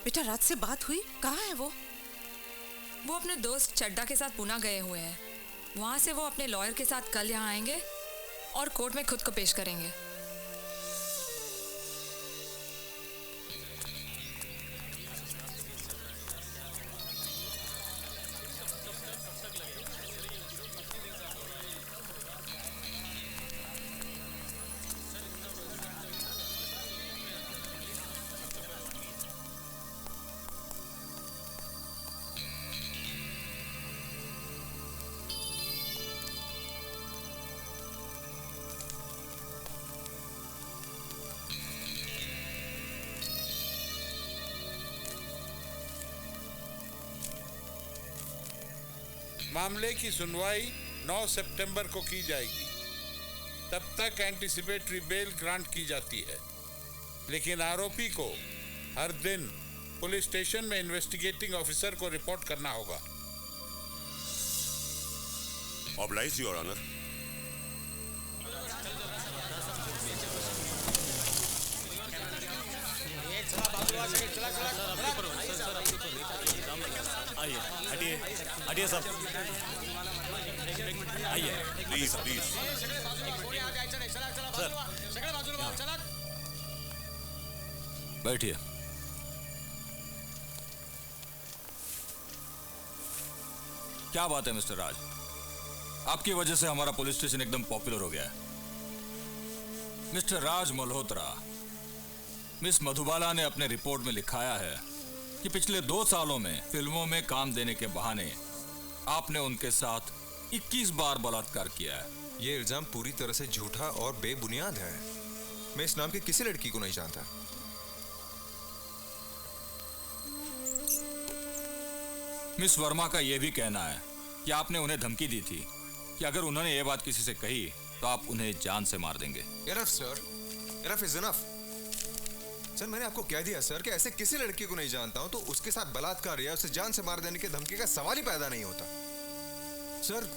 बेटा, रात से बात हुई? कहाँ है वो? वो अपने दोस्त चड्डा के साथ पुणे गए हुए हैं। वहाँ से वो अपने लॉयर के साथ कल यहाँ आएंगे और कोर्ट में खुद को पेश करेंगे। मामले की सुनवाई 9 सितंबर को की जाएगी। तब तक एंटीसिपेटरी बेल ग्रांट की जाती है, लेकिन आरोपी को हर दिन पुलिस स्टेशन में इन्वेस्टिगेटिंग ऑफिसर को रिपोर्ट करना होगा। Oblige your honour. आइए, हटिए, हटिए सब, आइए, प्लीज प्लीज। बैठिए। क्या बात है मिस्टर राज, आपकी वजह से हमारा पुलिस स्टेशन एकदम पॉपुलर हो गया है। मिस्टर राज मल्होत्रा, मिस मधुबाला ने अपने रिपोर्ट में लिखाया है कि पिछले 2 सालों में फिल्मों में काम देने के बहाने आपने उनके साथ 21 बार बलात्कार किया है। ये इल्जाम पूरी तरह से झूठा और बेबुनियाद है। मैं इस नाम की किसी लड़की को नहीं जानता। मिस वर्मा का यह भी कहना है कि आपने उन्हें धमकी दी थी कि अगर उन्होंने ये बात किसी से कही तो आप उन्हें जान से मार देंगे। Enough, sir. Enough is enough. Sir, मैंने आपको कह दिया सर कि ऐसे किसी लड़की को नहीं जानता हूं तो उसके साथ बलात्कार या उसे जान से मार देने की धमकी का सवाल ही पैदा नहीं होता। सर,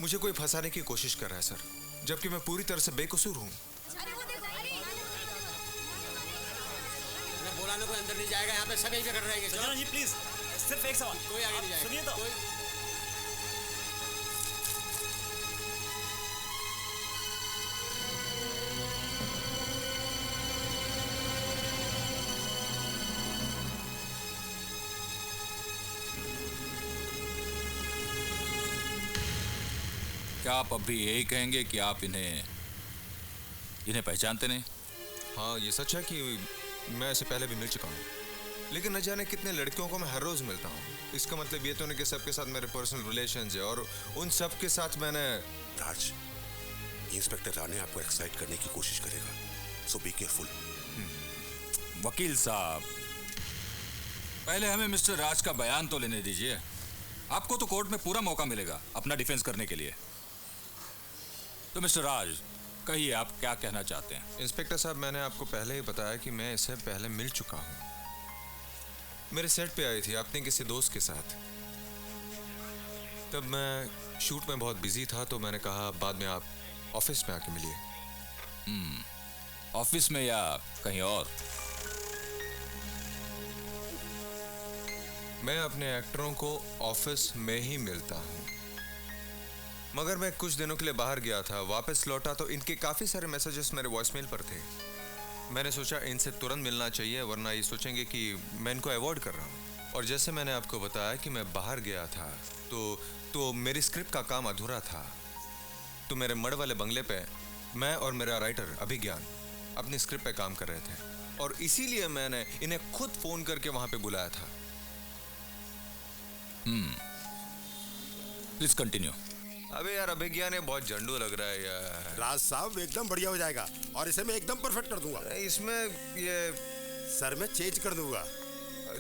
मुझे कोई फंसाने की कोशिश कर रहा है सर, जबकि मैं पूरी तरह से बेकसूर हूं। बोलाने कोई अंदर नहीं जाएगा, यहाँ पे सब यहीं पे कर रहेंगे। चलो जी प्लीज, सिर्फ एक सवाल, कोई आगे नहीं जाएगा। सुनिए तो। क्या आप अब भी यही कहेंगे कि आप इन्हें पहचानते नहीं? हाँ, ये सच है कि मैं इससे पहले भी मिल चुका हूँ। लेकिन न जाने कितने लड़कियों को मैं हर रोज मिलता हूँ। इसका मतलब ये तो नहीं कि सबके साथ मेरे पर्सनल रिलेशंस है, और उन सब के साथ मैंने। राज, इंस्पेक्टर राणे आपको एक्साइट करने की कोशिश करेगा, सो बी केयरफुल। वकील साहब, पहले हमें मिस्टर राज का बयान तो लेने दीजिए। आपको तो कोर्ट में पूरा मौका मिलेगा अपना डिफेंस करने के लिए। तो मिस्टर राज, कहिए आप क्या कहना चाहते हैं? इंस्पेक्टर साहब, मैंने आपको पहले ही बताया कि मैं इससे पहले मिल चुका हूँ। मेरे सेट पे आई थी अपने किसी दोस्त के साथ। तब मैं शूट में बहुत बिजी था, तो मैंने कहा बाद में आप ऑफिस में आके मिलिए। ऑफिस में या कहीं और? मैं अपने एक्टरों को ऑफिस में ही मिलता हूँ, मगर मैं कुछ दिनों के लिए बाहर गया था। वापस लौटा तो इनके काफ़ी सारे मैसेजेस मेरे वॉइसमेल पर थे। मैंने सोचा इनसे तुरंत मिलना चाहिए, वरना ये सोचेंगे कि मैं इनको अवॉइड कर रहा हूँ। और जैसे मैंने आपको बताया कि मैं बाहर गया था, तो मेरी स्क्रिप्ट का काम अधूरा था। तो मेरे मड़ वाले बंगले पे मैं और मेरा राइटर अभिज्ञान अपनी स्क्रिप्ट पे काम कर रहे थे, और इसीलिए मैंने इन्हें खुद फ़ोन करके वहाँ पे बुलाया था। Please continue. अबे यार, अभिज्ञान बहुत झंडू लग रहा है यार। राज साहब, एकदम बढ़िया हो जाएगा, और इसे मैं एकदम परफेक्ट कर दूंगा। इसमें ये सर मैं चेंज कर दूंगा।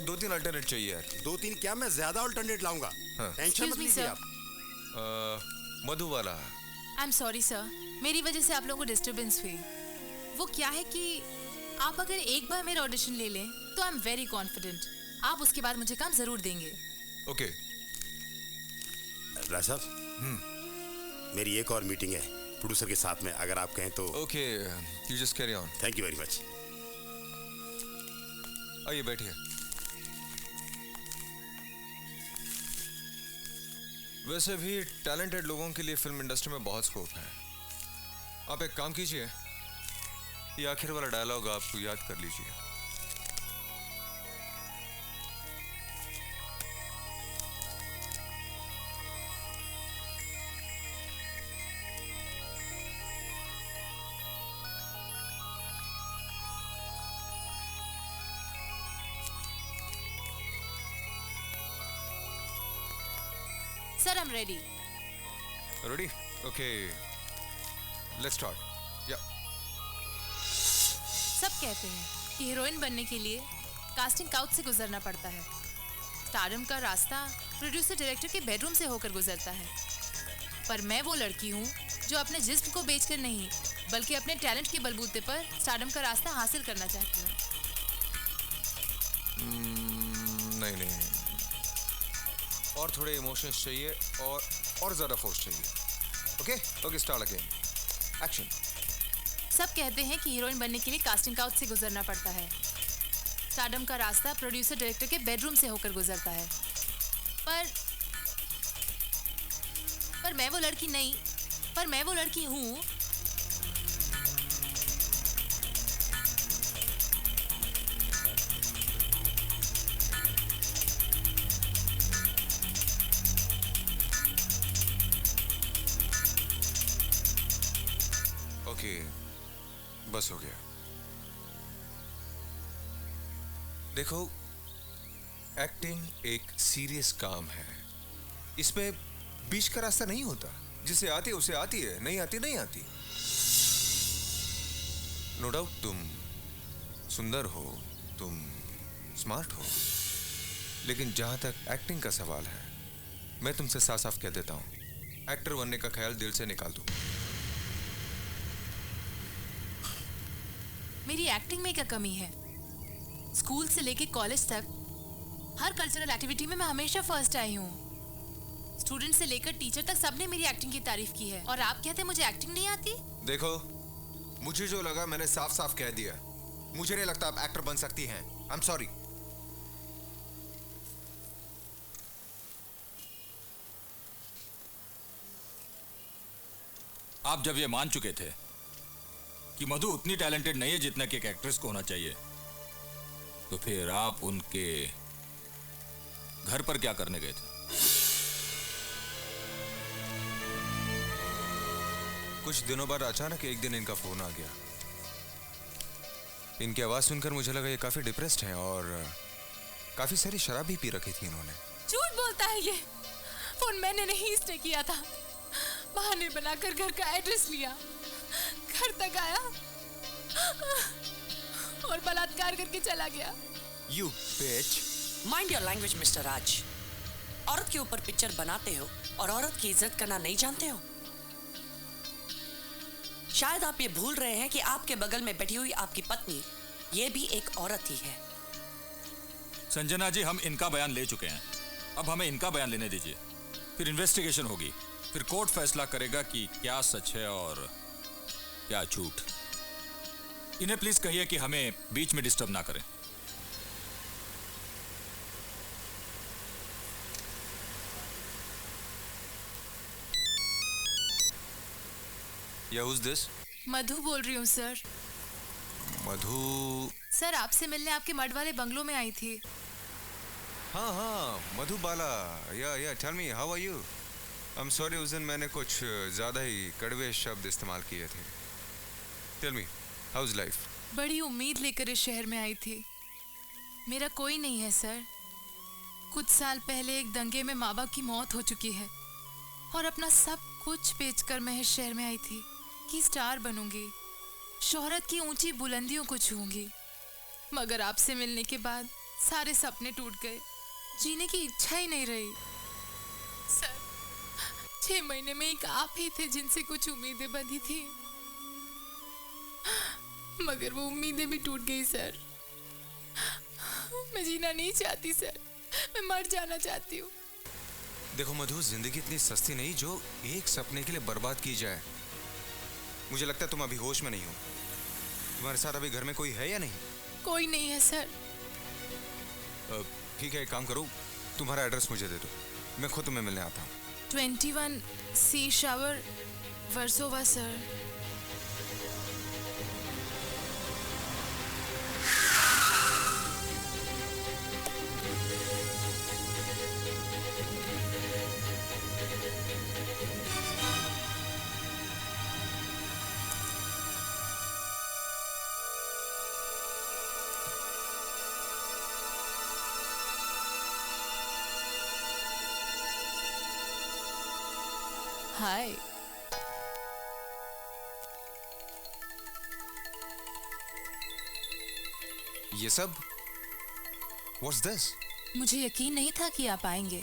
2-3 अल्टरनेट चाहिए यार। 2-3 क्या, मैं ज्यादा अल्टरनेट लाऊंगा। टेंशन मत लीजिए आप। मधुबाला, आई एम सॉरी सर, मेरी वजह से आप लोगों को डिस्टर्बेंस हुई। वो क्या है कि आप अगर एक बार मेरा ऑडिशन ले लें तो आई एम वेरी कॉन्फिडेंट आप उसके बाद मुझे काम जरूर देंगे। ओके राज साहब, मेरी एक और मीटिंग है प्रोड्यूसर के साथ में, अगर आप कहें तो। Okay, you just carry on. Thank you very much. आइए बैठिए। वैसे भी टैलेंटेड लोगों के लिए फिल्म इंडस्ट्री में बहुत स्कोप है। आप एक काम कीजिए, ये आखिर वाला डायलॉग आप याद कर लीजिए। Sir, I am ready. Ready? Okay, let's start. या सब कहते हैं कि हीरोइन बनने के लिए कास्टिंग काउच से गुजरना पड़ता है। स्टारडम का रास्ता प्रोड्यूसर डायरेक्टर के बेडरूम से होकर गुजरता है। पर मैं वो लड़की हूँ जो अपने जिस्म को बेचकर नहीं, बल्कि अपने टैलेंट के बलबूते पर स्टारडम का रास्ता हासिल करना चाहती हूँ। नहीं, और थोड़े इमोशंस चाहिए, और ज़्यादा फोर्स चाहिए। Okay, start again, action. सब कहते हैं कि हीरोइन बनने के लिए कास्टिंग काउच से गुजरना पड़ता है। स्टारडम का रास्ता प्रोड्यूसर डायरेक्टर के बेडरूम से होकर गुजरता है। पर मैं वो लड़की नहीं, पर मैं वो लड़की हूँ बस हो गया। देखो, एक्टिंग एक सीरियस काम है। इसमें बीच का रास्ता नहीं होता। जिसे आती है उसे आती है, नहीं आती नहीं आती। नो डाउट तुम सुंदर हो, तुम स्मार्ट हो, लेकिन जहां तक एक्टिंग का सवाल है, मैं तुमसे साफ साफ कह देता हूं, एक्टर बनने का ख्याल दिल से निकाल दो। मेरी एक्टिंग में क्या कमी है? स्कूल से लेके कॉलेज तक हर कल्चरल एक्टिविटी में मैं हमेशा फर्स्ट आई हूँ। स्टूडेंट से लेकर टीचर तक सबने मेरी एक्टिंग की तारीफ की है, और आप कहते हैं मुझे एक्टिंग नहीं आती? देखो, मुझे जो लगा मैंने साफ साफ कह दिया। मुझे नहीं लगता आप एक्टर बन सकती हैं। आई एम सॉरी। आप जब ये मान चुके थे कि मधु उतनी टैलेंटेड नहीं है जितना कि एक एक्ट्रेस को होना चाहिए, तो फिर आप उनके घर पर क्या करने गए थे? कुछ दिनों बाद अचानक एक दिन इनका फोन आ गया। इनकी आवाज सुनकर मुझे लगा ये काफी डिप्रेस्ड हैं, और काफी सारी शराब भी पी रखी थी इन्होंने। झूठ बोलता है ये। फोन मैंने नहीं इसने किया था। बहाने बनाकर घर का एड्रेस लिया, घर तक आया और बलात्कार करके चला गया। You bitch! Mind your language mister Raj. औरत के ऊपर पिक्चर बनाते हो और औरत की इज्जत करना नहीं जानते हो। शायद आप ये भूल रहे हैं कि आपके बगल में बैठी हुई आपकी पत्नी ये भी एक औरत ही है। संजना जी, हम इनका बयान ले चुके हैं, अब हमें इनका बयान लेने दीजिए। फिर इन्वेस्टिगेशन होगी, फिर कोर्ट फैसला करेगा कि क्या सच है और क्या झूठ। इन्हें प्लीज कहिए कि हमें बीच में डिस्टर्ब ना करें। Yeah, who's this? मधु बोल रही हूँ सर। मधु? सर आपसे मिलने आपके मड वाले बंगलों में आई थी। हाँ, Madhubala. Yeah tell me, how are you? I am sorry, उस दिन मैंने कुछ ज़्यादा ही कड़वे शब्द इस्तेमाल किए थे। Tell me, how is life? बड़ी उम्मीद लेकर इस शहर में आई थी। मेरा कोई नहीं है सर। कुछ साल पहले एक दंगे में माँ बाप की मौत हो चुकी है और अपना सब कुछ बेचकर मैं इस शहर में आई थी कि स्टार बनूंगी, शोहरत की ऊंची बुलंदियों को छूंगी। मगर आपसे मिलने के बाद सारे सपने टूट गए, जीने की इच्छा ही नहीं रही। सर 6 महीने में एक आप ही थे जिनसे कुछ उम्मीदें बंधी थी, मगर वो उम्मीदें भी टूट गई सर। मैं जीना नहीं चाहती सर, मैं मर जाना चाहती हूँ। देखो मधु, जिंदगी इतनी सस्ती नहीं जो एक सपने के लिए बर्बाद की जाए। मुझे लगता है तुम अभी होश में नहीं हो। तुम्हारे साथ अभी घर में कोई है या नहीं? कोई नहीं है सर। ठीक है, एक काम करो, तुम्हारा एड्रेस मुझे दे दो, मैं खुद तुम्हें मिलने आता हूँ। 21 सी शावर, वर्सोवा सर। हाय। ये सब What's this? मुझे यकीन नहीं था कि आप आएंगे।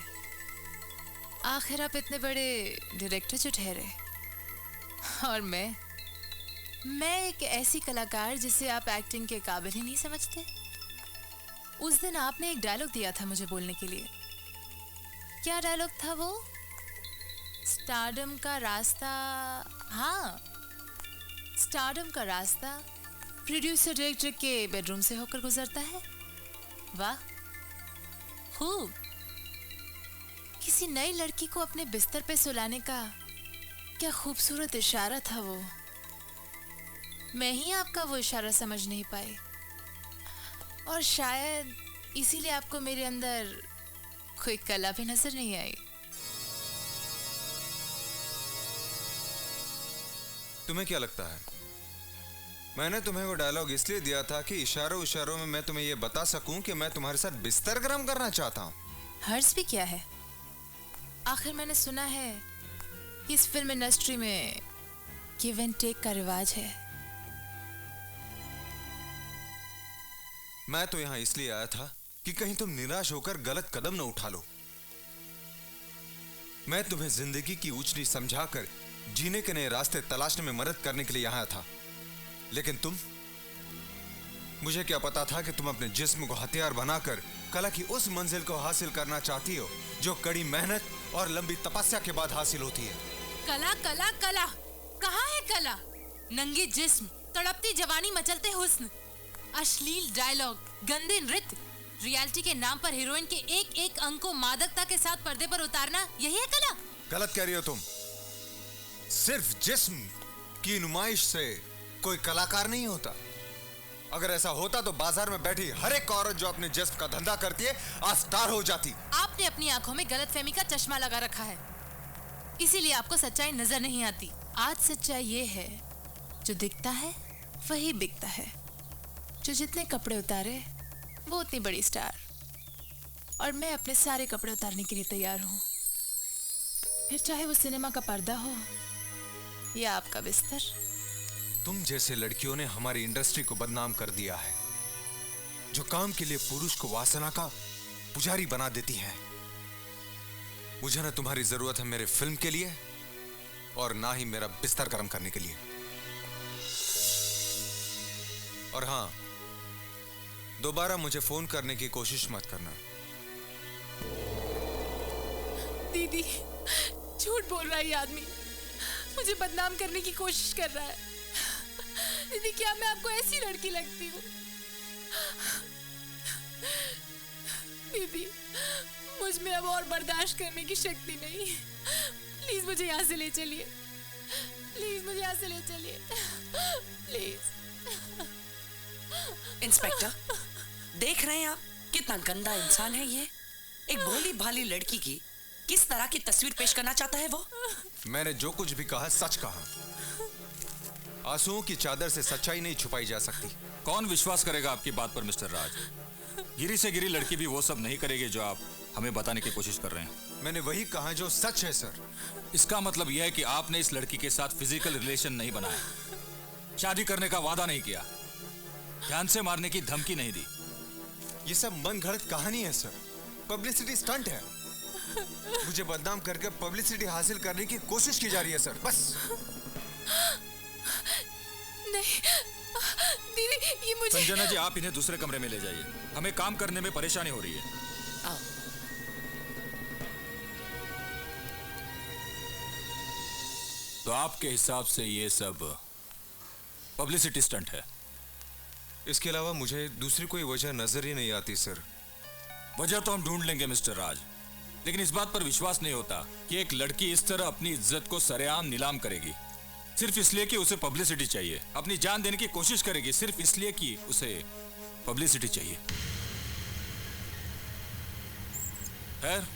आखिर आप इतने बड़े डायरेक्टर जो ठहरे, और मैं एक ऐसी कलाकार जिसे आप एक्टिंग के काबिल ही नहीं समझते। उस दिन आपने एक डायलॉग दिया था मुझे बोलने के लिए। क्या डायलॉग था वो? स्टारडम का रास्ता, हाँ, स्टारडम का रास्ता प्रोड्यूसर डायरेक्टर के बेडरूम से होकर गुजरता है। वाह, खूब। किसी नई लड़की को अपने बिस्तर पे सुलाने का क्या खूबसूरत इशारा था वो। मैं ही आपका वो इशारा समझ नहीं पाई, और शायद इसीलिए आपको मेरे अंदर कोई कला भी नजर नहीं आई। तुम्हें क्या लगता है मैंने तुम्हें वो डायलॉग इसलिए दिया था कि इशारों इशारों में मैं तुम्हें ये बता सकूं कि मैं तुम्हारे साथ बिस्तर गर्म करना चाहता हूं? हर्ष भी क्या है? आखिर मैंने सुना है कि इस फिल्म इंडस्ट्री में गिव एंड टेक का रिवाज है। मैं तो यहां इसलिए आया था कि कहीं तुम निराश होकर गलत कदम न उठा लो। मैं तुम्हें जिंदगी की ऊंच नीच समझाकर जीने के नए रास्ते तलाशने में मदद करने के लिए यहां था, लेकिन तुम, मुझे क्या पता था कि तुम अपने जिस्म को हथियार बनाकर कला की उस मंजिल को हासिल करना चाहती हो जो कड़ी मेहनत और लंबी तपस्या के बाद हासिल होती है। कला कला कला, कहाँ है कला? नंगे जिस्म, तड़पती जवानी, मचलते हुस्न, अश्लील डायलॉग, गंदे नृत्य, रियलिटी के नाम पर हीरोइन के एक एक अंग को मादकता के साथ पर्दे पर उतारना, यही है कला? गलत कह रही हो तुम। सिर्फ जिस्म की नुमाइश से कोई कलाकार नहीं होता। अगर ऐसा होता तो बाजार में बैठी हर एक औरत जो अपने जिस्म का धंधा करती है आज स्टार हो जाती। आपने अपनी आंखों में गलतफहमी का चश्मा लगा रखा है, इसीलिए आपको सच्चाई नजर नहीं आती। आज सच्चाई ये है, जो दिखता है वही बिकता है। जो जितने कपड़े उतारे वो उतनी बड़ी स्टार। और मैं अपने सारे कपड़े उतारने के लिए तैयार हूँ, फिर चाहे वो सिनेमा का पर्दा हो या आपका बिस्तर। तुम जैसे लड़कियों ने हमारी इंडस्ट्री को बदनाम कर दिया है, जो काम के लिए पुरुष को वासना का पुजारी बना देती है। मुझे ना तुम्हारी जरूरत है मेरे फिल्म के लिए और ना ही मेरा बिस्तर गर्म करने के लिए। और हां, दोबारा मुझे फोन करने की कोशिश मत करना। दीदी, झूठ बोल रहा है ये आदमी, मुझे बदनाम करने की कोशिश कर रहा है। दीदी, क्या मैं आपको ऐसी लड़की लगती हूँ? दीदी, मुझ में अब और बर्दाश्त करने की शक्ति नहीं। प्लीज मुझे यहाँ से ले चलिए, प्लीज मुझे यहाँ से ले चलिए, प्लीज। इंस्पेक्टर, देख रहे हैं आप कितना गंदा इंसान है ये। एक भोली भाली लड़की की किस तरह की तस्वीर पेश करना चाहता है वो। मैंने जो कुछ भी कहा सच कहा। आंसुओं की चादर से सच्चाई नहीं छुपाई जा सकती। कौन विश्वास करेगा आपकी बात पर मिस्टर राज? गिरी से गिरी लड़की भी वो सब नहीं करेगी जो आप हमें बताने की कोशिश कर रहे हैं। मैंने वही कहा जो सच है सर। इसका मतलब यह है कि आपने इस लड़की के साथ फिजिकल रिलेशन नहीं बनाया, शादी करने का वादा नहीं किया, ध्यान से मारने की धमकी नहीं दी। ये सब मन घड़त कहानी है सर, पब्लिसिटी स्टंट है। मुझे बदनाम करके पब्लिसिटी हासिल करने की कोशिश की जा रही है सर, बस। नहीं दीदी, ये मुझे। संजना जी, आप इन्हें दूसरे कमरे में ले जाइए, हमें काम करने में परेशानी हो रही है। आओ। तो आपके हिसाब से ये सब पब्लिसिटी स्टंट है? इसके अलावा मुझे दूसरी कोई वजह नजर ही नहीं आती सर। वजह तो हम ढूंढ लेंगे मिस्टर राज, लेकिन इस बात पर विश्वास नहीं होता कि एक लड़की इस तरह अपनी इज्जत को सरेआम नीलाम करेगी सिर्फ इसलिए कि उसे पब्लिसिटी चाहिए। अपनी जान देने की कोशिश करेगी सिर्फ इसलिए कि उसे पब्लिसिटी चाहिए। खैर,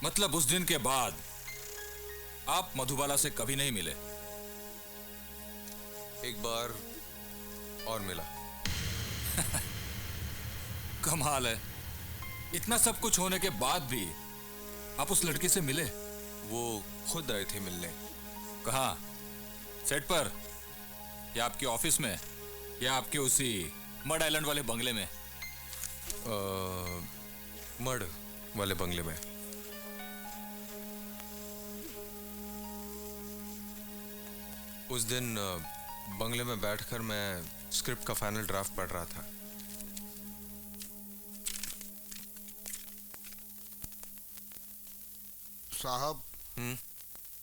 मतलब उस दिन के बाद आप मधुबाला से कभी नहीं मिले? एक बार और मिला। कमाल है, इतना सब कुछ होने के बाद भी आप उस लड़की से मिले? वो खुद आए थे मिलने। कहाँ? सेट पर, या आपके ऑफिस में, या आपके उसी मड आइलैंड वाले बंगले में? मड वाले बंगले में। उस दिन बंगले में बैठकर मैं स्क्रिप्ट का फाइनल ड्राफ्ट पढ़ रहा था। साहब,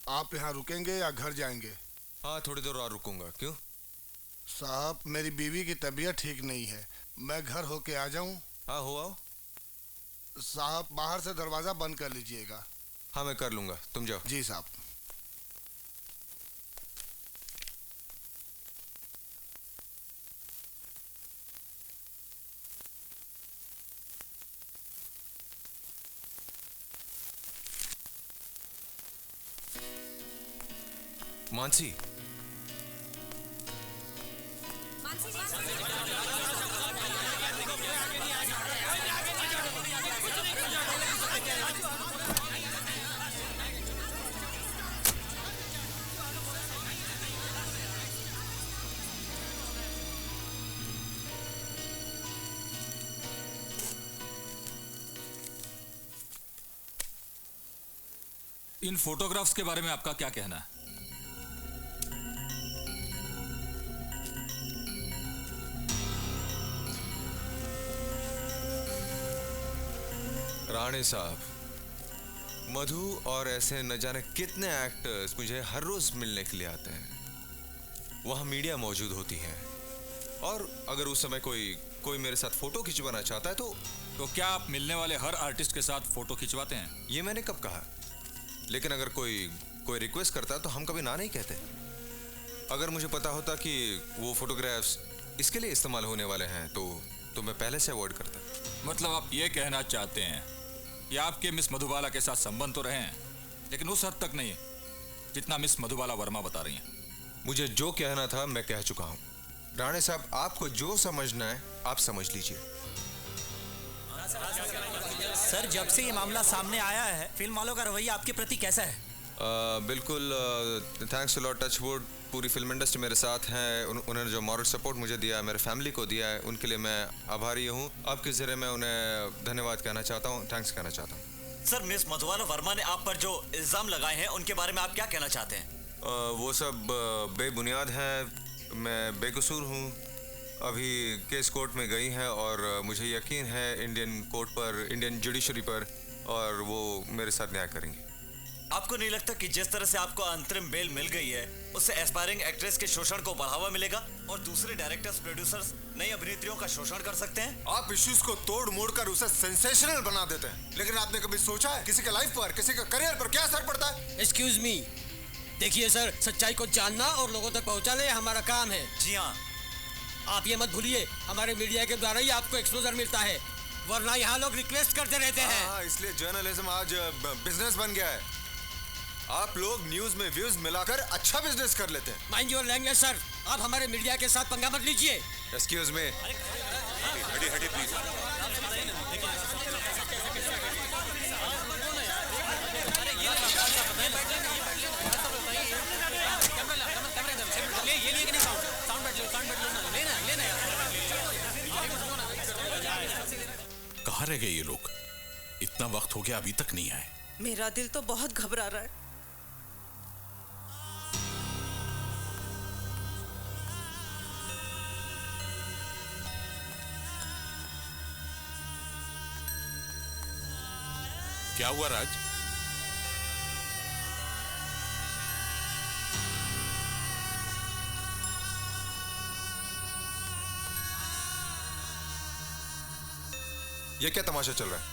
आप यहाँ रुकेंगे या घर जाएंगे? हाँ, थोड़ी देर और रुकूंगा। क्यों? साहब, मेरी बीवी की तबीयत ठीक नहीं है, मैं घर होके आ जाऊं? हाँ, हो आओ। साहब, बाहर से दरवाजा बंद कर लीजिएगा। हाँ, मैं कर लूंगा, तुम जाओ। जी साहब। मानसी, इन फोटोग्राफ्स के बारे में आपका क्या कहना है? राणे साहब, मधु और ऐसे न जाने कितने एक्टर्स मुझे हर रोज मिलने के लिए आते हैं। वहां मीडिया मौजूद होती है और अगर उस समय कोई मेरे साथ फोटो खिंचवाना चाहता है तो क्या आप मिलने वाले हर आर्टिस्ट के साथ फोटो खिंचवाते हैं? ये मैंने कब कहा? लेकिन अगर कोई रिक्वेस्ट करता है तो हम कभी ना नहीं कहते। अगर मुझे पता होता कि वो फोटोग्राफ्स इसके लिए इस्तेमाल होने वाले हैं तो मैं पहले से अवॉइड करता। मतलब आप ये कहना चाहते हैं कि आपके मिस मधुबाला के साथ संबंध तो रहे हैं, लेकिन उस हद तक नहीं जितना मिस मधुबाला वर्मा बता रही हैं। मुझे जो कहना था मैं कह चुका हूं। राणे साहब, आपको जो समझना है आप समझ लीजिए। सर, जब से ये मामला सामने आया है, फिल्म वालों का रवैया आपके प्रति कैसा है? बिल्कुल, थैंक्स लॉट टचवुड, पूरी फिल्म इंडस्ट्री मेरे साथ हैं। उन्होंने जो मॉरल सपोर्ट मुझे दिया है, मेरे फैमिली को दिया है, उनके लिए मैं आभारी हूँ। आपके ज़रिए मैं उन्हें धन्यवाद कहना चाहता हूँ, थैंक्स कहना चाहता हूँ। सर, मिस मधुबाला वर्मा ने आप पर जो इल्ज़ाम लगाए हैं उनके बारे में आप क्या कहना चाहते हैं? वो सब बेबुनियाद हैं, मैं बेकसूर हूँ। अभी केस कोर्ट में गई है और मुझे यकीन है इंडियन कोर्ट पर, इंडियन जुडिशरी पर, और वो मेरे साथ न्याय करेंगी। आपको नहीं लगता कि जिस तरह से आपको अंतरिम बेल मिल गई है उससे एस्पायरिंग एक्ट्रेस के शोषण को बढ़ावा मिलेगा और दूसरे डायरेक्टर्स, प्रोड्यूसर्स नई अभिनेत्रियों का शोषण कर सकते हैं? आप इश्यूज को तोड़ मोड़ कर उसे सेंसेशनल बना देते हैं, लेकिन आपने कभी सोचा है किसी के लाइफ पर, किसी के करियर पर क्या असर पड़ता है? एक्सक्यूज मी, देखिए सर, सच्चाई को जानना और लोगों तक पहुंचाना हमारा काम है। जी हाँ। आप ये मत भूलिए, हमारे मीडिया के द्वारा ही आपको एक्सपोजर मिलता है, वरना यहाँ लोग रिक्वेस्ट करते रहते हैं। हाँ, इसलिए जर्नलिज्म आज बिजनेस बन गया है। आप लोग न्यूज में व्यूज मिलाकर अच्छा बिजनेस कर लेते हैं। माइंड योर लैंग्वेज सर, आप हमारे मीडिया के साथ पंगा मत लीजिए। एक्सक्यूज मी, हटिए प्लीज। कहाँ रह गए ये लोग? इतना वक्त हो गया अभी तक नहीं आए। मेरा दिल तो बहुत घबरा रहा है। क्या हुआ राज? ये क्या तमाशा चल रहा है?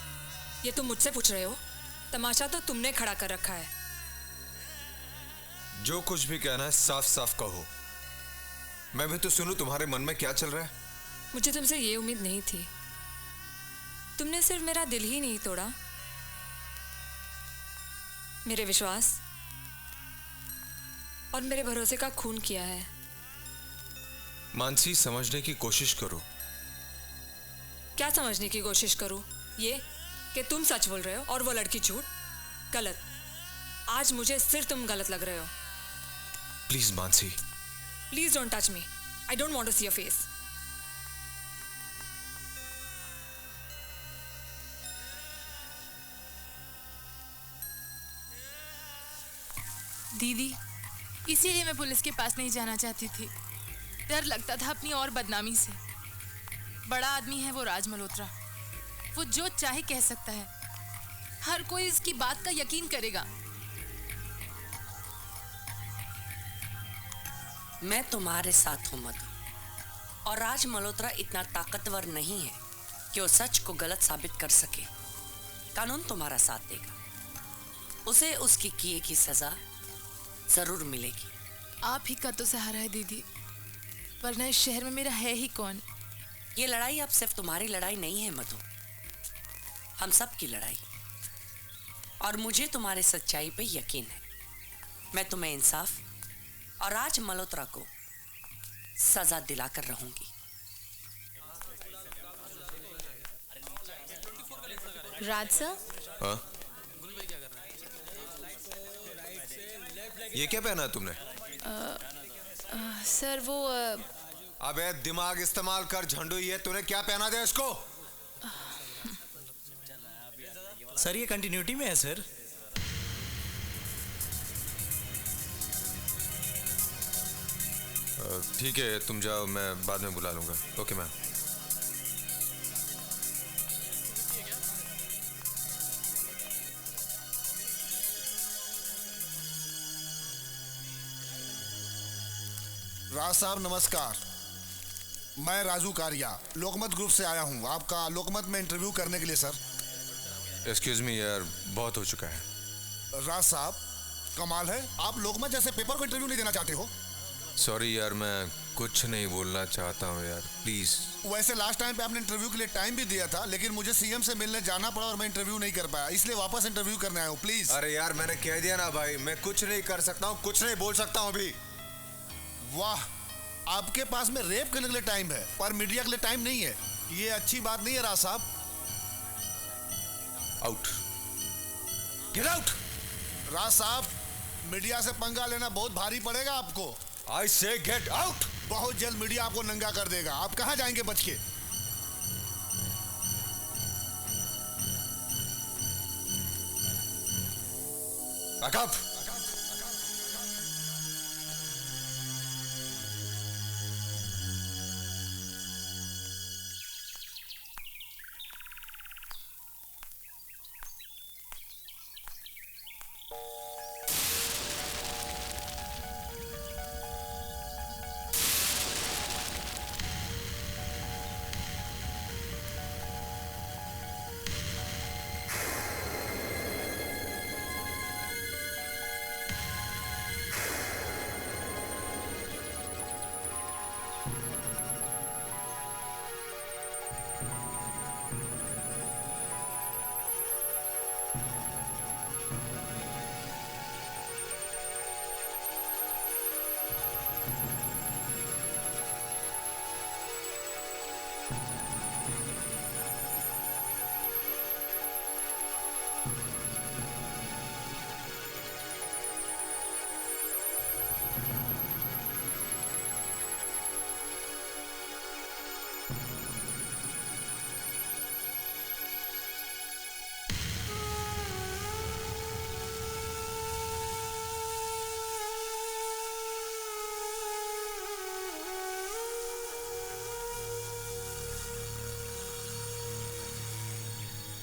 ये तुम मुझसे पूछ रहे हो? तमाशा तो तुमने खड़ा कर रखा है। जो कुछ भी कहना है साफ साफ कहो, मैं भी तो सुनूं तुम्हारे मन में क्या चल रहा है। मुझे तुमसे ये उम्मीद नहीं थी। तुमने सिर्फ मेरा दिल ही नहीं तोड़ा, मेरे विश्वास और मेरे भरोसे का खून किया है। मानसी, समझने की कोशिश करो। क्या समझने की कोशिश करूं? ये कि तुम सच बोल रहे हो और वो लड़की झूठ। गलत। आज मुझे सिर्फ तुम गलत लग रहे हो। Please Mansi. Please don't touch me. I don't want to see your face. दीदी, इसीलिए मैं पुलिस के पास नहीं जाना चाहती थी। डर लगता था अपनी और बदनामी से। बड़ा आदमी है वो राज मल्होत्रा, वो जो चाहे कह सकता है, हर कोई इसकी बात का यकीन करेगा। मैं तुम्हारे साथ हूं मधु, और राज मल्होत्रा इतना ताकतवर नहीं है कि वो सच को गलत साबित कर सके। कानून तुम्हारा साथ देगा, उसे उसकी किए की सजा जरूर मिलेगी। आप ही का तो सहारा है दीदी, वरना इस शहर में मेरा है ही कौन। ये लड़ाई अब सिर्फ तुम्हारी लड़ाई नहीं है मधु, हम सब की लड़ाई। और मुझे तुम्हारे सच्चाई पे यकीन है। मैं तुम्हें इंसाफ और राज मल्होत्रा को सजा दिलाकर रहूंगी। राज सर, हाँ? ये क्या पहना है तुमने? सर वो अबे दिमाग इस्तेमाल कर झंडू, ये तूने क्या पहना दिया इसको? सर, ये कंटिन्यूटी में है सर। ठीक है, तुम जाओ, मैं बाद में बुला लूंगा। Okay ma'am. राज साहब नमस्कार, मैं राजू कारिया लोकमत ग्रुप से आया हूं आपका लोकमत में इंटरव्यू करने के लिए सर। एक्सक्यूज मी यार, बहुत हो चुका है। राज साहब कमाल है, आप लोकमत जैसे पेपर को इंटरव्यू नहीं देना चाहते हो। सॉरी यार, मैं कुछ नहीं बोलना चाहता हूँ यार, प्लीज। वैसे लास्ट टाइम पे आपने इंटरव्यू के लिए टाइम भी दिया था, लेकिन मुझे सीएम से मिलने जाना पड़ा और मैं इंटरव्यू नहीं कर पाया, इसलिए वापस इंटरव्यू करने आया हूँ, प्लीज। अरे यार, मैंने कह दिया ना भाई, मैं कुछ नहीं कर सकता हूँ, कुछ नहीं बोल सकता हूँ अभी। वाह, आपके पास में रेप करने के लिए टाइम है पर मीडिया के लिए टाइम नहीं है, ये अच्छी बात नहीं है राज साहब। Out, get out. राज साहब, मीडिया से पंगा लेना बहुत भारी पड़ेगा आपको। आई से गेट आउट। बहुत जल्द मीडिया आपको नंगा कर देगा। आप कहां जाएंगे बच के? Back up!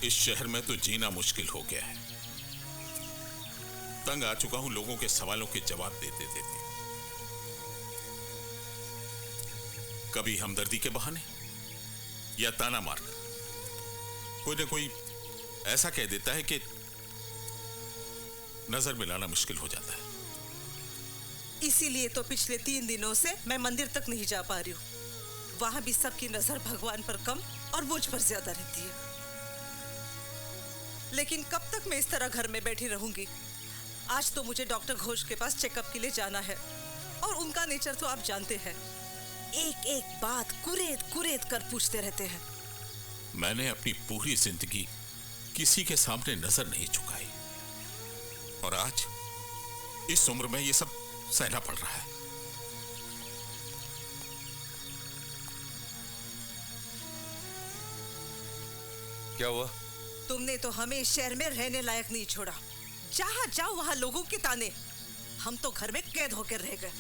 इस शहर में तो जीना मुश्किल हो गया है। तंग आ चुका हूं लोगों के सवालों के जवाब देते देते। कभी हमदर्दी के बहाने या ताना मारकर कोई न कोई ऐसा कह देता है कि नजर मिलाना मुश्किल हो जाता है। इसीलिए तो पिछले 3 दिनों से मैं मंदिर तक नहीं जा पा रही हूँ। वहां भी सबकी नजर भगवान पर कम और मुझ पर ज्यादा रहती है। लेकिन कब तक मैं इस तरह घर में बैठी रहूंगी? आज तो मुझे डॉक्टर घोष के पास चेकअप के लिए जाना है और उनका नेचर तो आप जानते हैं, एक एक बात कुरेद कुरेद कर पूछते रहते हैं। मैंने अपनी पूरी जिंदगी किसी के सामने नजर नहीं झुकाई और आज इस उम्र में ये सब सहना पड़ रहा है। क्या हुआ? तुमने तो हमें शहर में रहने लायक नहीं छोड़ा। जहां जाओ वहां लोगों के ताने। हम तो घर में कैद होकर रह गए।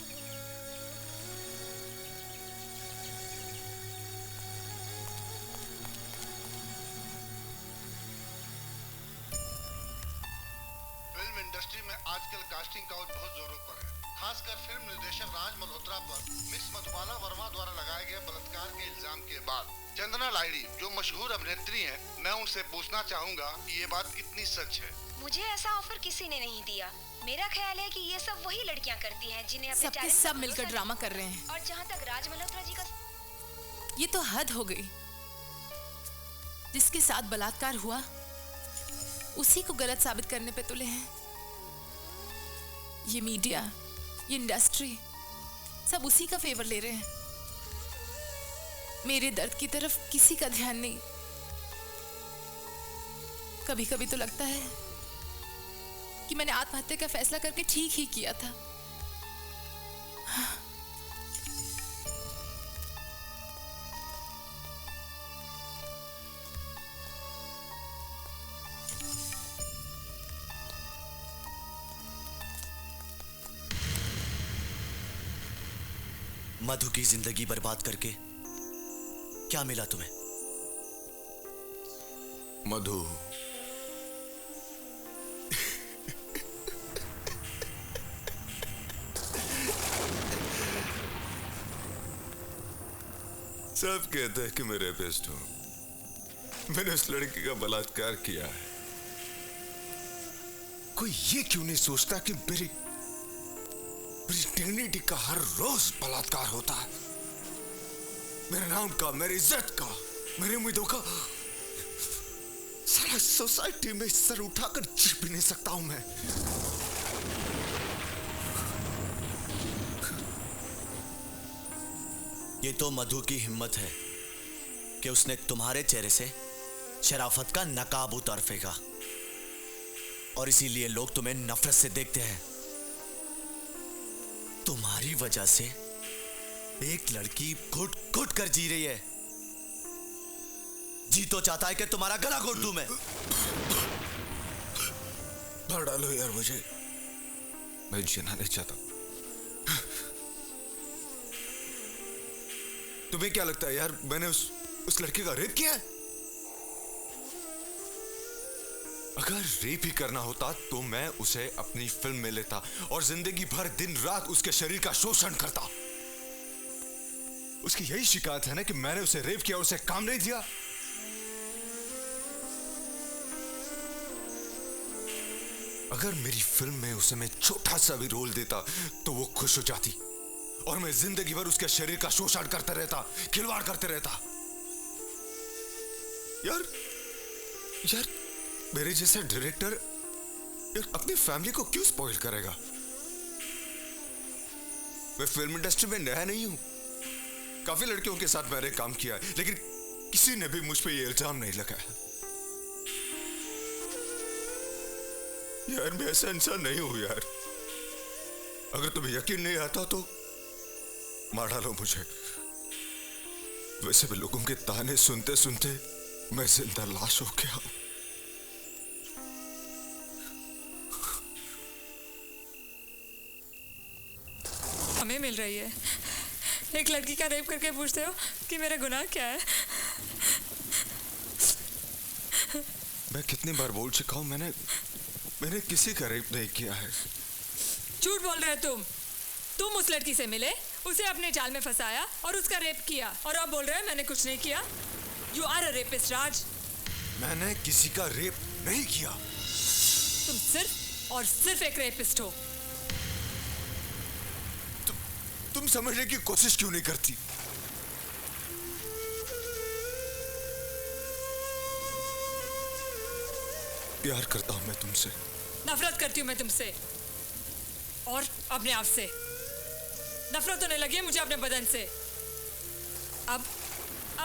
फिल्म इंडस्ट्री में आजकल कास्टिंग काउच बहुत जोरों पर है। खासकर फिल्म निर्देशक राज मल्होत्रा पर मिस मधुबाला वर्मा द्वारा लगाए गए बलात्कार के इल्जाम के बाद चंदना लाहिड़ी जो मशहूर अभिनेत्री हैं, मैं उनसे पूछना चाहूंगा कि ये बात कितनी सच है। मुझे ऐसा ऑफर किसी ने नहीं दिया। मेरा ख्याल है कि ये सब वही लड़कियां करती हैं जिन्हें अपने सबके सब मिलकर ड्रामा कर रहे हैं। और जहाँ तक राज मल्होत्रा जी का, ये तो हद हो गई। जिसके साथ बलात्कार हुआ उसी को गलत साबित करने पे तुले हैं। ये मीडिया, ये इंडस्ट्री सब उसी का फेवर ले रहे हैं। मेरे दर्द की तरफ किसी का ध्यान नहीं। कभी कभी तो लगता है कि मैंने आत्महत्या का फैसला करके ठीक ही किया था। मधु की जिंदगी बर्बाद करके क्या मिला तुम्हें? मधु सब कहते हैं कि मैं रेपिस्ट हूं। मैंने उस लड़की का बलात्कार किया है। कोई ये क्यों नहीं सोचता कि मेरी डिग्निटी का हर रोज बलात्कार होता है। मेरे नाम का, मेरी इज्जत का, मेरी उम्मीदों का। सारा सोसाइटी में सर उठाकर जी भी नहीं सकता हूं मैं। ये तो मधु की हिम्मत है कि उसने तुम्हारे चेहरे से शराफत का नकाब उतार फेंका और इसीलिए लोग तुम्हें नफरत से देखते हैं। तुम्हारी वजह से एक लड़की घुट घुट कर जी रही है। जी तो चाहता है कि तुम्हारा गला घोट दूं मैं। मार डालो यार मुझे, मैं जीना नहीं चाहता। तुम्हें क्या लगता है यार मैंने उस लड़के का रेप किया है? अगर रेप ही करना होता तो मैं उसे अपनी फिल्म में लेता और जिंदगी भर दिन रात उसके शरीर का शोषण करता। उसकी यही शिकायत है ना कि मैंने उसे रेप किया, उसे काम नहीं दिया। अगर मेरी फिल्म में उसे मैं छोटा सा भी रोल देता तो वो खुश हो जाती और मैं जिंदगी भर उसके शरीर का शोषण करते रहता, खिलवाड़ करते रहता। यार मेरे जैसा डायरेक्टर यार अपनी फैमिली को क्यों स्पॉइल करेगा? मैं फिल्म इंडस्ट्री में नया नहीं हूं, काफी लड़कियों के साथ मैंने काम किया है, लेकिन किसी ने भी मुझ पे ये इल्जाम नहीं लगाया। यार मैं ऐसा इंसान नहीं हूं यार। अगर तुम्हें यकीन नहीं आता तो मार डालो मुझे। वैसे भी लोगों के ताने सुनते सुनते मैं जिंदा लाश हो गया हूं। हमें मिल रही है, एक लड़की का रेप करके पूछते हो कि मेरा गुनाह क्या है? मैं कितनी बार बोल चुका हूं, मैंने किसी का रेप नहीं किया है। झूठ बोल रहे हो तुम उस लड़की से मिले, उसे अपने जाल में फंसाया और उसका रेप किया, और अब बोल रहे हो मैंने कुछ नहीं किया। यू आर अ रेपिस्ट राज। मैंने किसी का रेप नहीं किया। तुम सिर्फ और सिर्फ एक रेपिस्ट हो। तुम समझने की कोशिश क्यों नहीं करती? प्यार करता हूं मैं तुमसे। नफरत करती हूं मैं तुमसे और अपने आप से। नफरत होने लगी है मुझे अपने बदन से। अब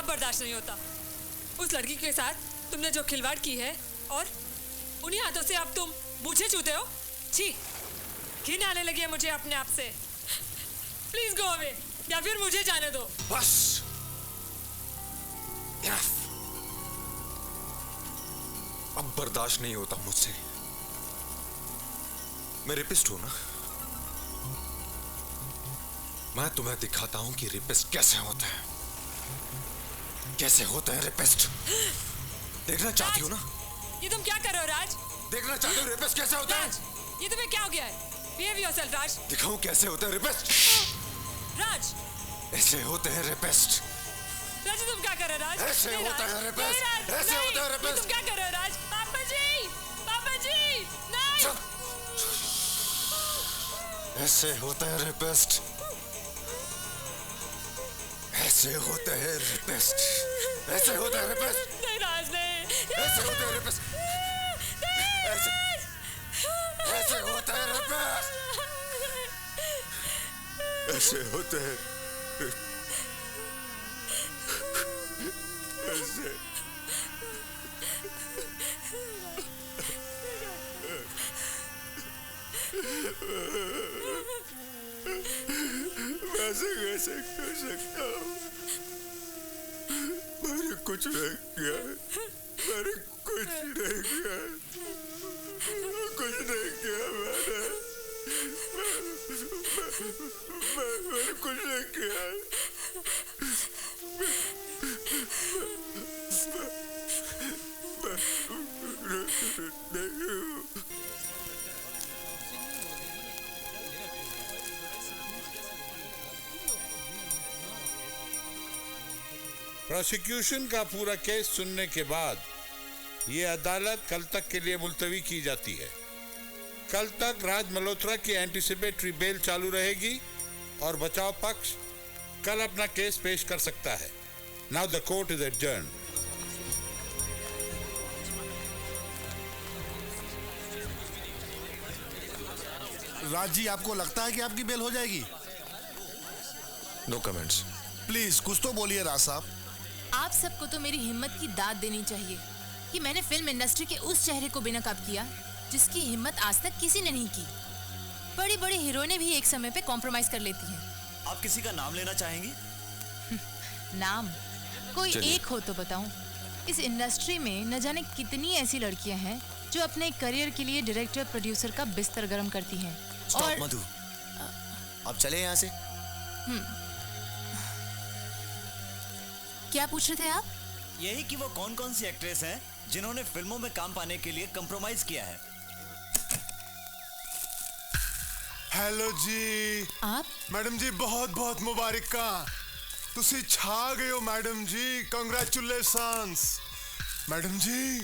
बर्दाश्त नहीं होता। उस लड़की के साथ तुमने जो खिलवाड़ की है और उन्हीं हाथों से अब तुम मुझे छूते हो। छी, घिन आने लगी है मुझे अपने आप से। प्लीज गो अवे या फिर मुझे जाने दो। बस अब बर्दाश्त नहीं होता मुझसे। मैं रेपिस्ट हूं ना। मैं तुम्हें दिखाता हूं कि रेपिस्ट कैसे होते हैं। कैसे होते हैं रेपिस्ट। देखना चाहती हो ना? ये तुम क्या कर रहे हो राज? देखना चाहते हो रेपिस्ट कैसे होता है? ये तुम्हें क्या हो गया है? बिहेव योरसेल्फ राज। दिखाऊं कैसे होते हैं रेपिस्ट? राज ऐसे होते हैं रेपिस्ट। राज तुम क्या कर रहे हो राज? ऐसे होता है रेपिस्ट। ऐसे होता है रेपिस्ट। तुम क्या कर रहे हो राज? पापा जी नहीं। ऐसे होता है रेपिस्ट। ऐसे होते हैं रेपिस्ट। ऐसे होता है रेपिस्ट। नहीं राज नहीं। ऐसे होते हैं रेपिस्ट। ऐसे होता है रेपिस्ट। ऐसे होते हैं। ऐसे वैसे कैसे कर सकता हूँ? मैंने कुछ नहीं किया। मैंने कुछ नहीं किया। कुछ नहीं किया मैंने कुछ नहीं किया। प्रोसिक्यूशन का पूरा केस सुनने के बाद ये अदालत कल तक के लिए मुलतवी की जाती है। कल तक राज मल्होत्रा की एंटीसिपेटरी बेल चालू रहेगी और बचाव पक्ष कल अपना केस पेश कर सकता है। Now the court is adjourned. Raj ji, आपको लगता है कि आपकी बेल हो जाएगी? No comments. प्लीज कुछ तो बोलिए राज साहब। आप सबको तो मेरी हिम्मत की दाद देनी चाहिए। कि मैंने फिल्म इंडस्ट्री के उस चेहरे को बेनकाब किया जिसकी हिम्मत आज तक किसी ने नहीं की। बड़ी बड़ी हीरोइनें भी एक समय पे कॉम्प्रोमाइज कर लेती हैं। आप किसी का नाम लेना चाहेंगी? नाम कोई एक हो तो बताऊं। इस इंडस्ट्री में न जाने कितनी ऐसी लड़कियां हैं जो अपने करियर के लिए डायरेक्टर प्रोड्यूसर का बिस्तर गर्म करती हैं। और मधु, अब चले यहाँ से। क्या पूछ रहे थे आप? यही कि वो कौन कौन सी एक्ट्रेस हैं जिन्होंने फिल्मों में काम पाने के लिए कंप्रोमाइज किया है। हेलो जी। आप? मैडम जी बहुत बहुत मुबारक। तुसी छा गए हो madam ji, congratulations. Madam ji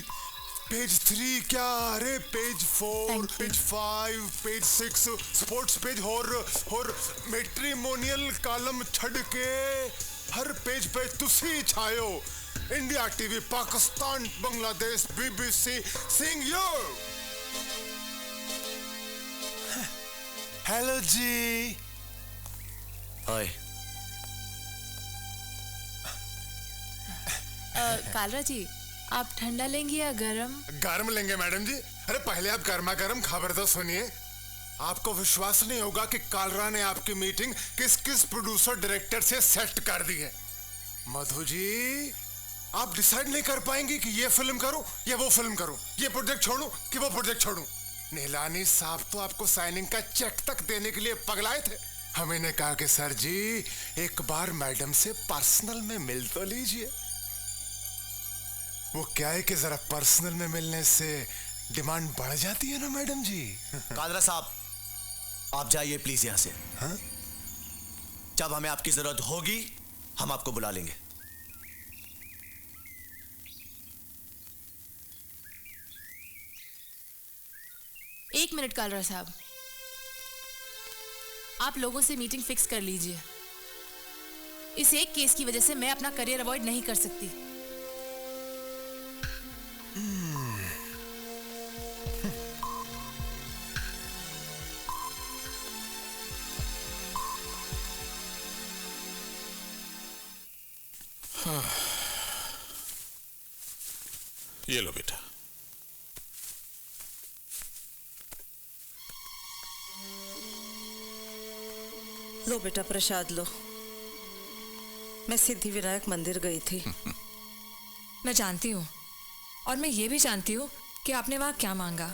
page 3 क्या, अरे page 4, page 5, page 6 sports page और मैट्रिमोनियल कॉलम छड़ के हर पेज पे तुसी छायो। India TV, Pakistan, Bangladesh, BBC, sing you. Hello जी। हाय। कालरा जी, आप ठंडा लेंगे या गरम? गरम लेंगे मैडम जी। अरे पहले आप गर्मा गर्म खबर तो सुनिए। आपको विश्वास नहीं होगा कि कालरा ने आपकी मीटिंग किस किस प्रोड्यूसर डायरेक्टर से सेट कर दी है। मधु जी, आप डिसाइड नहीं कर पाएंगे कि ये फिल्म करूं या वो फिल्म करूं, ये प्रोजेक्ट छोड़ूं कि वो प्रोजेक्ट छोड़ूं। नीलानी साहब तो आपको साइनिंग का चेक तक देने के लिए पगलाए थे। हमने कहा कि सर जी एक बार मैडम से पर्सनल में मिल तो लीजिए। वो क्या है कि जरा पर्सनल में मिलने से डिमांड बढ़ जाती है ना मैडम जी। कालरा साहब, आप जाइए प्लीज यहां से। हाँ? जब हमें आपकी जरूरत होगी हम आपको बुला लेंगे। एक मिनट कालरा साहब, आप लोगों से मीटिंग फिक्स कर लीजिए। इस एक केस की वजह से मैं अपना करियर अवॉइड नहीं कर सकती। ये लो बेटा। लो बेटा प्रसाद लो। मैं सिद्धि विनायक मंदिर गई थी। मैं जानती हूँ, और मैं ये भी जानती हूँ कि आपने वहाँ क्या मांगा।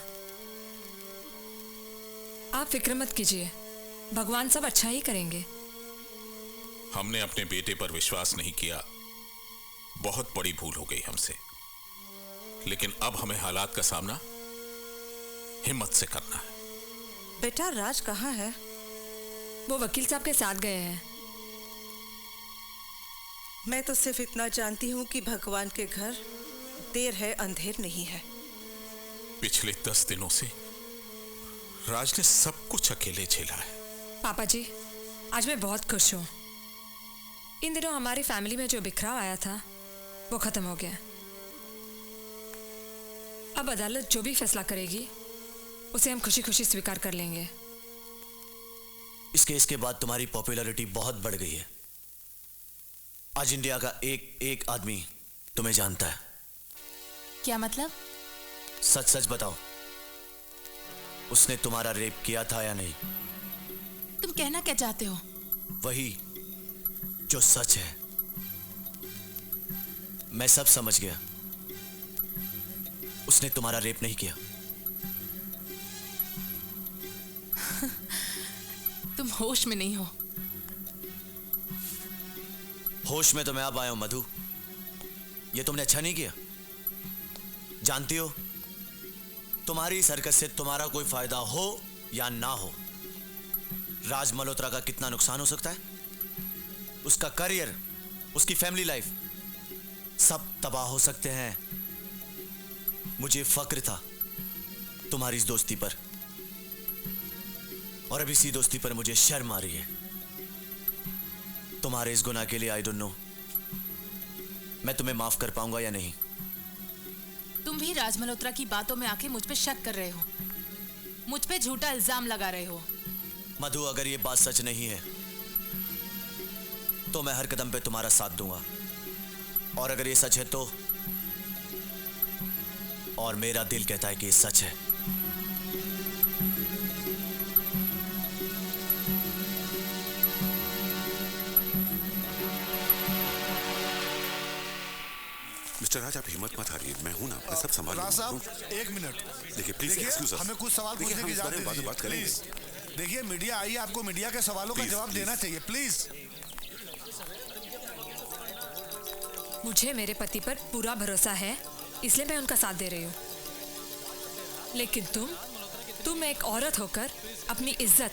आप फिक्र मत कीजिए, भगवान सब अच्छा ही करेंगे। हमने अपने बेटे पर विश्वास नहीं किया, बहुत बड़ी भूल हो गई हमसे। लेकिन अब हमें हालात का सामना हिम्मत से करना है। बेटा राज कहाँ है? वो वकील साहब के साथ गए हैं। मैं तो सिर्फ इतना जानती हूँ कि भगवान के घर देर है अंधेर नहीं है। पिछले 10 दिनों से राज ने सब कुछ अकेले झेला है। पापा जी, आज मैं बहुत खुश हूँ। इन दिनों हमारी फैमिली में जो बिखराव आया था वो खत्म हो गया। अब अदालत जो भी फैसला करेगी उसे हम खुशी खुशी स्वीकार कर लेंगे। इस केस के बाद तुम्हारी पॉपुलैरिटी बहुत बढ़ गई है। आज इंडिया का एक एक आदमी तुम्हें जानता है। क्या मतलब? सच सच बताओ, उसने तुम्हारा रेप किया था या नहीं? तुम कहना क्या चाहते हो? वही जो सच है। मैं सब समझ गया। उसने तुम्हारा रेप नहीं किया। तुम होश में नहीं हो। होश में तो मैं अब आया हूं मधु। ये तुमने अच्छा नहीं किया। जानती हो, तुम्हारी इस हरकत से तुम्हारा कोई फायदा हो या ना हो, राज मल्होत्रा का कितना नुकसान हो सकता है। उसका करियर, उसकी फैमिली लाइफ सब तबाह हो सकते हैं। मुझे फक्र था तुम्हारी इस दोस्ती पर, और अब इसी दोस्ती पर मुझे शर्म आ रही है। तुम्हारे इस गुनाह के लिए आई डोंट नो मैं तुम्हें माफ कर पाऊंगा या नहीं। तुम भी राज मल्होत्रा की बातों में आके मुझ पे शक कर रहे हो, मुझ पे झूठा इल्जाम लगा रहे हो। मधु, अगर ये बात सच नहीं है तो मैं हर कदम पे तुम्हारा साथ दूंगा, और अगर ये सच है तो और मेरा दिल कहता है कि ये सच है। मिस्टर राज, आप हिम्मत मत हारिए, मैं हूं ना, मैं सब संभाल राज लूंगा। साहब, एक मिनट। देखिए प्लीज एक्सक्यूज अस। हमें कुछ सवाल पूछने की इजाजत दीजिए, बात करेंगे। प्लीज। देखिए मीडिया आई है, आपको मीडिया के सवालों का जवाब देना चाहिए, प्लीज। मुझे मेरे पति पर पूरा भरोसा है, इसलिए मैं उनका साथ दे रही हूँ। लेकिन तुम एक औरत होकर अपनी इज्जत,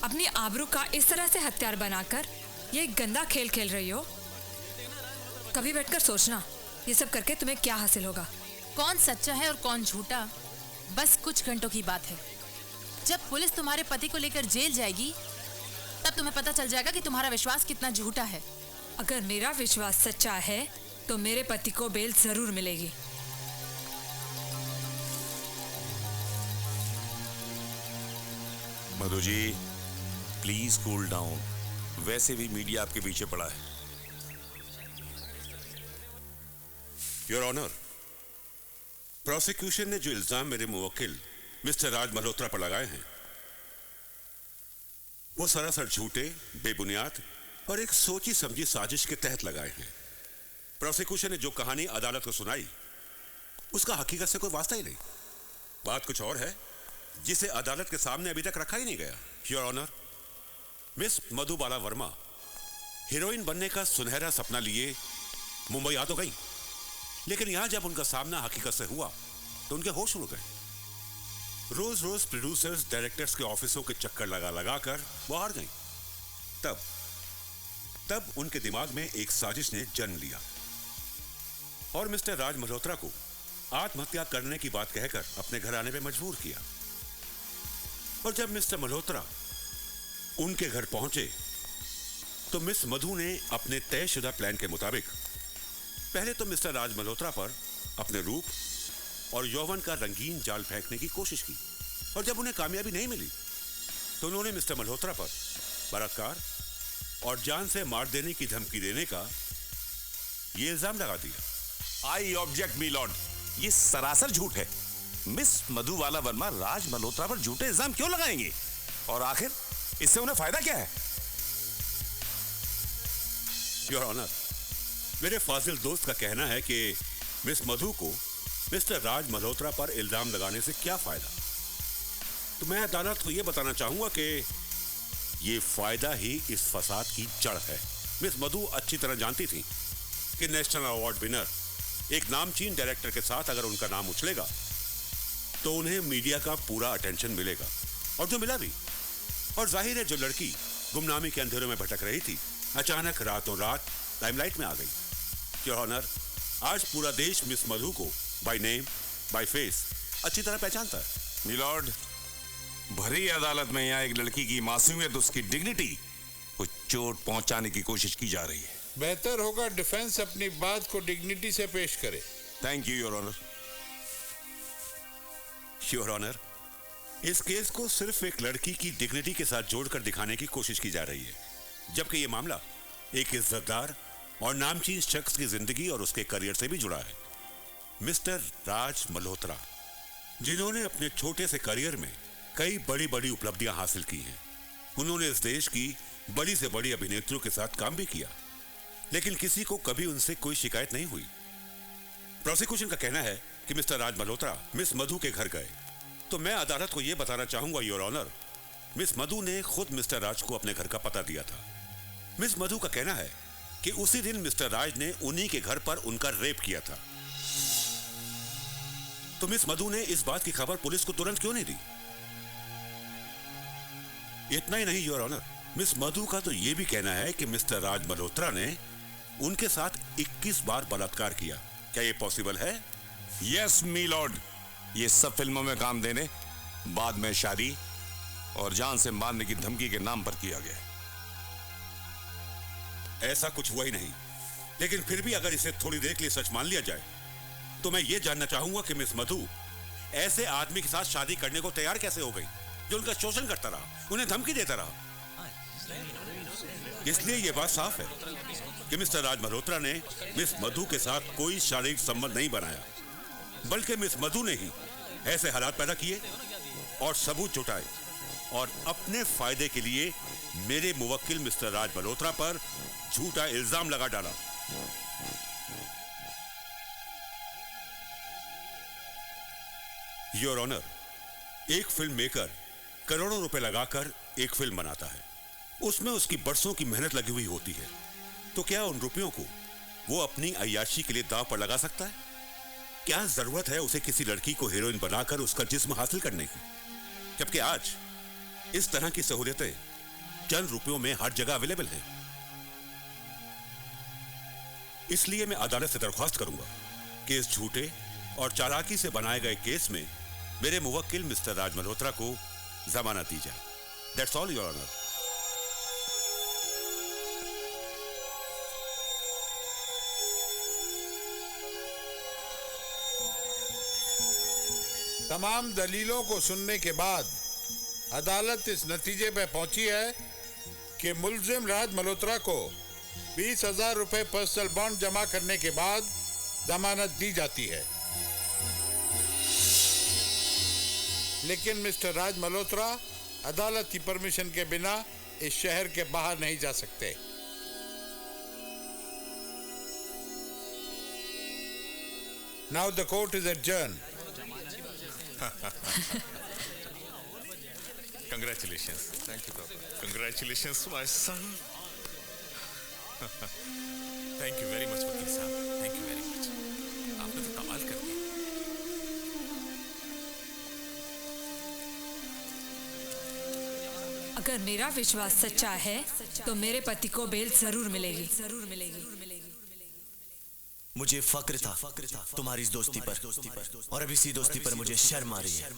अपनी आबरू का इस तरह से हथियार बनाकर ये गंदा खेल खेल रही हो। कभी बैठकर सोचना, ये सब करके तुम्हें क्या हासिल होगा। कौन सच्चा है और कौन झूठा, बस कुछ घंटों की बात है। जब पुलिस तुम्हारे पति को लेकर जेल जाएगी, तब तुम्हें पता चल जाएगा कि तुम्हारा विश्वास कितना झूठा है। अगर मेरा विश्वास सच्चा है तो मेरे पति को बेल जरूर मिलेगी। Madhu ji, please cool down. वैसे भी मीडिया आपके पीछे पड़ा है। योर ऑनर, प्रोसिक्यूशन ने जो इल्जाम मेरे मुवक्किल मिस्टर राज मल्होत्रा पर लगाए हैं, वो सरासर झूठे, बेबुनियाद और एक सोची समझी साजिश के तहत लगाए हैं। प्रोसिक्यूशन ने जो कहानी अदालत को सुनाई, उसका हकीकत से कोई वास्ता ही नहीं। बात कुछ और है जिसे अदालत के सामने अभी तक रखा ही नहीं गया। Your honour, miss Madhubala Varma heroine बनने का सुनहरा सपना लिए मुंबई आ तो गई, लेकिन यहां जब उनका सामना हकीकत से हुआ तो उनके होश उड़ गए। रोज रोज प्रोड्यूसर्स, डायरेक्टर्स के ऑफिसों के चक्कर लगा लगा कर वो हार गई। तब उनके दिमाग में एक साजिश ने जन्म लिया और मिस्टर राज मल्होत्रा को आत्महत्या करने की बात कहकर अपने घर आने पे मजबूर किया। और जब मिस्टर मल्होत्रा उनके घर पहुंचे तो मिस मधु ने अपने तयशुदा प्लान के मुताबिक पहले तो मिस्टर राज मल्होत्रा पर अपने रूप और यौवन का रंगीन जाल फेंकने की कोशिश की, और जब उन्हें कामयाबी नहीं मिली तो उन्होंने मिस्टर मल्होत्रा पर बलात्कार और जान से मार देने की धमकी देने का ये इल्जाम लगा दिया। आई ऑब्जेक्ट मी लॉर्ड, ये सरासर झूठ है। मिस मधुबाला वर्मा राज मल्होत्रा पर झूठे इल्जाम क्यों लगाएंगे, और आखिर इससे उन्हें फायदा क्या है? योर ऑनर, मेरे फाजिल दोस्त का कहना है कि मिस मधु को मिस्टर राज मल्होत्रा पर इल्जाम लगाने से क्या फायदा। तो मैं अदालत को यह बताना चाहूंगा कि ये फायदा ही इस फसाद की जड़ है। मिस मधु अच्छी तरह जानती थी कि नेशनल अवार्ड विनर एक नामचीन डायरेक्टर के साथ अगर उनका नाम उछलेगा तो उन्हें मीडिया का पूरा अटेंशन मिलेगा, और जो मिला भी। और जाहिर है जो लड़की गुमनामी के अंधेरों में भटक रही थी, अचानक रातों रात लाइमलाइट में आ गई। योर ऑनर, आज पूरा देश मिस मधु को बाय नेम, बाय फेस अच्छी तरह पहचानता है। मिलॉर्ड, भरी अदालत में यहाँ एक लड़की की मासूमियत, उसकी डिग्निटी को चोट पहुंचाने की कोशिश की जा रही है। बेहतर होगा डिफेंस अपनी बात को डिग्निटी से पेश करे। Thank you your honour. Your honour, इस केस को सिर्फ एक लड़की की डिग्निटी के साथ जोड़कर दिखाने की कोशिश की जा रही है, जबकि यह मामला एक इज्जतदार और नामचीन शख्स की जिंदगी और उसके करियर से भी जुड़ा है। मिस्टर राज मल्होत्रा, जिन्होंने अपने छोटे से करियर में कई बड़ी बड़ी उपलब्धियां हासिल की हैं। उन्होंने इस देश की बड़ी से बड़ी अभिनेत्रियों के साथ काम भी किया, लेकिन किसी को कभी उनसे कोई शिकायत नहीं हुई। प्रोसिक्यूशन का कहना है कि मिस्टर राज मल्होत्रा मिस मधु के घर गए, तो मैं अदालत को यह बताना चाहूंगा योर ऑनर, मिस मधु ने खुद मिस्टर राज को अपने घर का पता दिया था। मिस मधु का कहना है कि उसी दिन मिस्टर राज ने उन्हीं के घर पर उनका रेप किया था। तो मिस मधु ने इस बात की खबर पुलिस को तुरंत क्यों नहीं दी? इतना ही नहीं योर ऑनर, मिस मधु का तो यह भी कहना है कि मिस्टर राज मल्होत्रा ने उनके साथ 21 बार बलात्कार किया। क्या यह पॉसिबल है? यस मी लॉर्ड, ये सब फिल्मों में काम देने, बाद में शादी और जान से मारने की धमकी के नाम पर किया गया। ऐसा कुछ हुआ ही नहीं, लेकिन फिर भी अगर इसे थोड़ी देर के लिए सच मान लिया जाए तो मैं ये जानना चाहूंगा कि मिस मधु ऐसे आदमी के साथ शादी करने को तैयार कैसे हो गई जो उनका शोषण करता रहा, उन्हें धमकी देता रहा। इसलिए यह बात साफ है कि मिस्टर राज मल्होत्रा ने मिस मधु के साथ कोई शारीरिक संबंध नहीं बनाया। बल्कि मिस मधु ने ही ऐसे हालात पैदा किए और सबूत जुटाए और अपने फायदे के लिए मेरे मुवक्किल मिस्टर राज मल्होत्रा पर झूठा इल्जाम लगा डाला। योर ऑनर, एक फिल्म मेकर करोड़ों रुपए लगाकर एक फिल्म बनाता है, उसमें उसकी बरसों की मेहनत लगी हुई होती है, तो क्या उन रुपयों को वो अपनी अय्याशी के लिए दांव पर लगा सकता है? क्या जरूरत है उसे किसी लड़की को हीरोइन बनाकर उसका जिस्म हासिल करने की, जबकि आज इस तरह की सहूलियतें चंद रुपयों में हर जगह अवेलेबल है। इसलिए मैं अदालत से दरख्वास्त करूंगा कि इस झूठे और चालाकी से बनाए गए केस में मेरे मुवक्किल मिस्टर राज मल्होत्रा को जमानत दी जाए। That's all your honour. तमाम दलीलों को सुनने के बाद अदालत इस नतीजे पर पहुंची है कि मुल्जिम राज मल्होत्रा को 20,000 रुपए पर्सनल बॉन्ड जमा करने के बाद जमानत दी जाती है, लेकिन मिस्टर राज मल्होत्रा अदालत की परमिशन के बिना इस शहर के बाहर नहीं जा सकते। Now the court is adjourned. Congratulations. Thank you, Papa. Congratulations, my son. Thank you very much, वकील साहब. Thank you very much. आपने तो कमाल कर दिया. अगर मेरा विश्वास सच्चा है तो मेरे पति को बेल जरूर मिलेगी, जरूर मिलेगी। मुझे फक्र था तुम्हारी इस दोस्ती पर, और अब इसी दोस्ती पर मुझे शर्म आ रही है।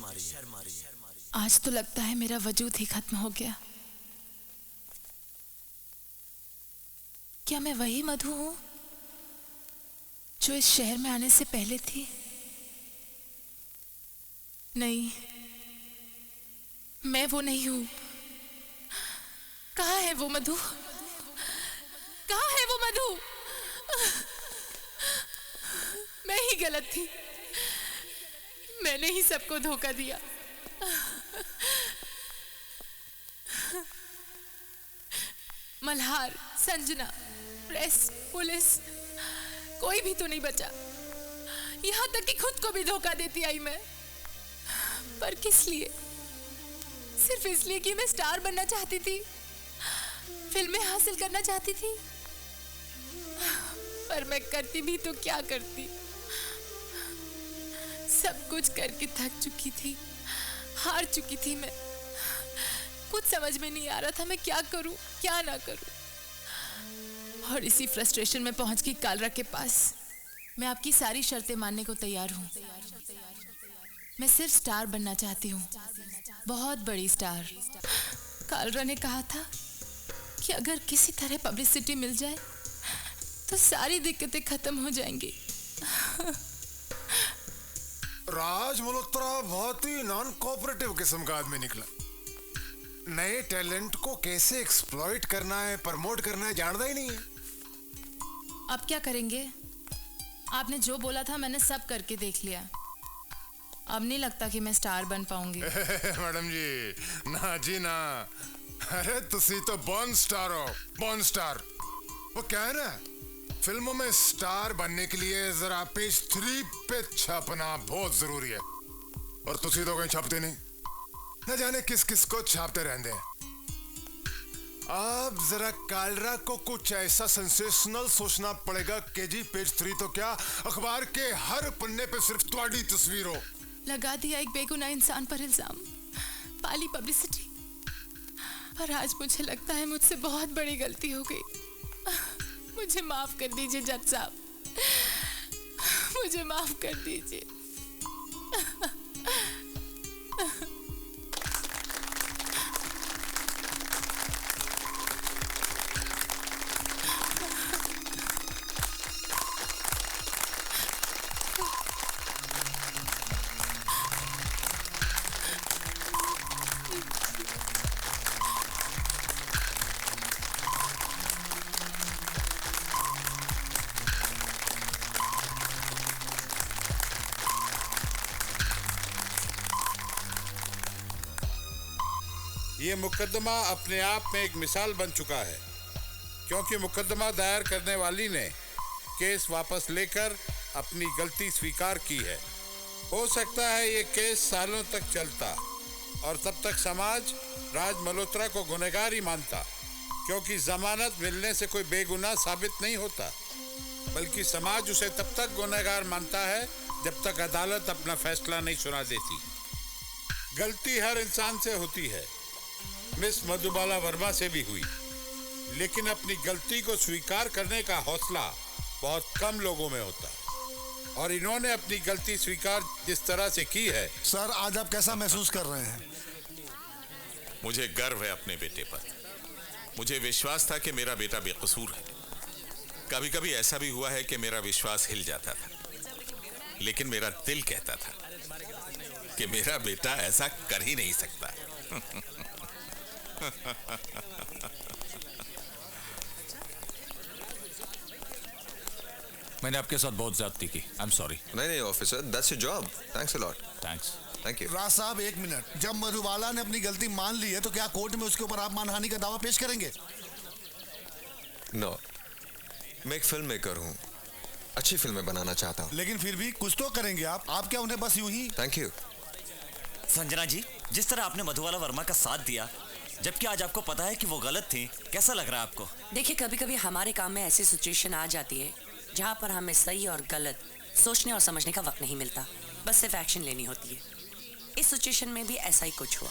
आज तो लगता है मेरा वजूद ही खत्म हो गया। क्या मैं वही मधु हूं जो इस शहर में आने से पहले थी? नहीं, मैं वो नहीं हूं। कहाँ है वो मधु? कहाँ है वो मधु? मैं ही गलत थी, मैंने ही सबको धोखा दिया। मल्हार, संजना, प्रेस, पुलिस, कोई भी तो नहीं बचा। यहां तक कि खुद को भी धोखा देती आई मैं। पर किस लिए? सिर्फ इसलिए कि मैं स्टार बनना चाहती थी, फिल्में हासिल करना चाहती थी। पर मैं करती भी तो क्या करती? सब कुछ करके थक चुकी थी, हार चुकी थी मैं। कुछ समझ में नहीं आ रहा था मैं क्या करूं, क्या ना करूं। और इसी फ्रस्ट्रेशन में पहुंच गई कालरा के पास। मैं आपकी सारी शर्तें मानने को तैयार हूं। मैं सिर्फ स्टार बनना चाहती हूं, बहुत बड़ी स्टार। कालरा ने कहा था कि अगर किसी तरह पब्लिसिटी मिल जाए तो सारी दिक्कतें खत्म हो जाएंगी। राज मल्होत्रा बहुत ही नॉन कोऑपरेटिव किस्म का आदमी निकला। नए टैलेंट को कैसे एक्सप्लॉइट करना है, प्रमोट करना है, जानता ही नहीं है। अब क्या करेंगे? आपने जो बोला था मैंने सब करके देख लिया। अब नहीं लगता कि मैं स्टार बन पाऊंगी। मैडम जी, ना जी ना। अरे तुसी तो बॉर्न स्टार हो, बॉर्न स्टार। वो क्या है ना, फिल्मों में स्टार बनने के लिए जरा पेज 3 पे छापना बहुत जरूरी है। और तुसी तो कहीं छापते नहीं, न जाने किस किस को छापते रहते हैं। अब जरा कालरा को कुछ ऐसा सेंसेशनल सोचना पड़ेगा कि जी पेज 3 तो क्या, अखबार के हर पन्ने पे सिर्फ तुम्हारी तस्वीर हो। लगा दिया एक बेगुनाह इंसान पर इल्जाम, पाली पब्लिसिटी। पर आज मुझे लगता है मुझसे बहुत बड़ी गलती हो गई। मुझे माफ कर दीजिए जज साहब, मुझे माफ कर दीजिए। ये मुकदमा अपने आप में एक मिसाल बन चुका है, क्योंकि मुकदमा दायर करने वाली ने केस वापस लेकर अपनी गलती स्वीकार की है। हो सकता है ये केस सालों तक चलता और तब तक समाज राज मल्होत्रा को गुनहगार ही मानता, क्योंकि जमानत मिलने से कोई बेगुनाह साबित नहीं होता, बल्कि समाज उसे तब तक गुनहगार मानता है जब तक अदालत अपना फैसला नहीं सुना देती। गलती हर इंसान से होती है, मिस मधुबाला वर्मा से भी हुई, लेकिन अपनी गलती को स्वीकार करने का हौसला बहुत कम लोगों में होता है, और इन्होंने अपनी गलती स्वीकार जिस तरह से की है। सर, आज आप कैसा महसूस कर रहे हैं? मुझे गर्व है अपने बेटे पर। मुझे विश्वास था कि मेरा बेटा बेकसूर है। कभी कभी ऐसा भी हुआ है कि मेरा विश्वास हिल जाता था, लेकिन मेरा दिल कहता था कि मेरा बेटा ऐसा कर ही नहीं सकता। मैंने आपके साथ बहुत ज्यादती की। I am sorry. नहीं officer, that's your job. Thanks a lot. Thanks. Thank you. Raj साहब, एक मिनट। जब मधुबाला ने अपनी गलती मान ली है तो क्या कोर्ट में उसके ऊपर आप मानहानि का दावा पेश करेंगे? नो, मैं एक फिल्म मेकर हूँ, अच्छी फिल्में बनाना चाहता हूँ। लेकिन फिर भी कुछ तो करेंगे आप क्या उन्हें बस यूं ही? Thank you. संजना जी, जिस तरह आपने मधुबाला वर्मा का साथ दिया, जबकि आज आपको पता है कि वो गलत थी, कैसा लग रहा है आपको? देखिए, कभी कभी हमारे काम में ऐसी सिचुएशन आ जाती है जहाँ पर हमें सही और गलत सोचने और समझने का वक्त नहीं मिलता, बस सिर्फ एक्शन लेनी होती है। इस सिचुएशन में भी ऐसा ही कुछ हुआ।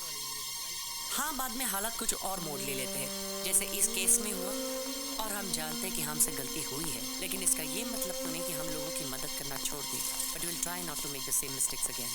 हाँ, बाद में हालात कुछ और मोड़ ले लेते हैं, जैसे इस केस में हुआ, और हम जानते हैं कि हमसे गलती हुई है, लेकिन इसका ये मतलब तो नहीं कि हम लोगों की मदद करना छोड़ दें, but will try not to make the same mistakes again.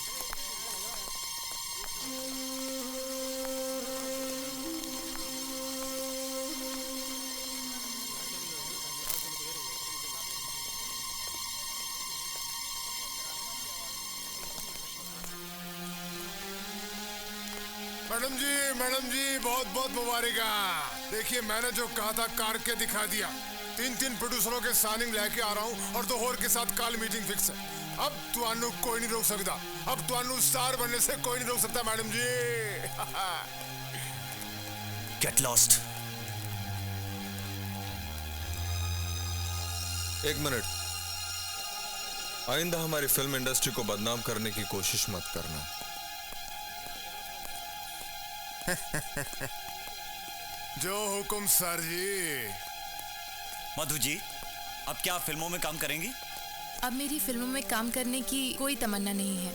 Madam ji, बहुत बहुत मुबारक। देखिए, मैंने जो कहा था कार के दिखा दिया। 3 प्रोड्यूसरों के साइनिंग लेके आ रहा हूँ और 2 और के साथ कल मीटिंग फिक्स है। अब तुहानू कोई नहीं रोक सकता। अब तुहानू स्टार बनने से कोई नहीं रोक सकता मैडम जी। Get lost. एक मिनट, आइंदा हमारी फिल्म इंडस्ट्री को बदनाम करने की कोशिश मत करना। जो हुकुम सर जी। मधु जी, अब क्या आप फिल्मों में काम करेंगी? अब मेरी फिल्मों में काम करने की कोई तमन्ना नहीं है।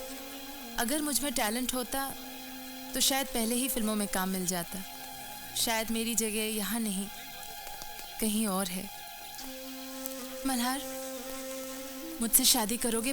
अगर मुझ में टैलेंट होता तो शायद पहले ही फिल्मों में काम मिल जाता। शायद मेरी जगह यहाँ नहीं, कहीं और है। मल्हार, मुझसे शादी करोगे?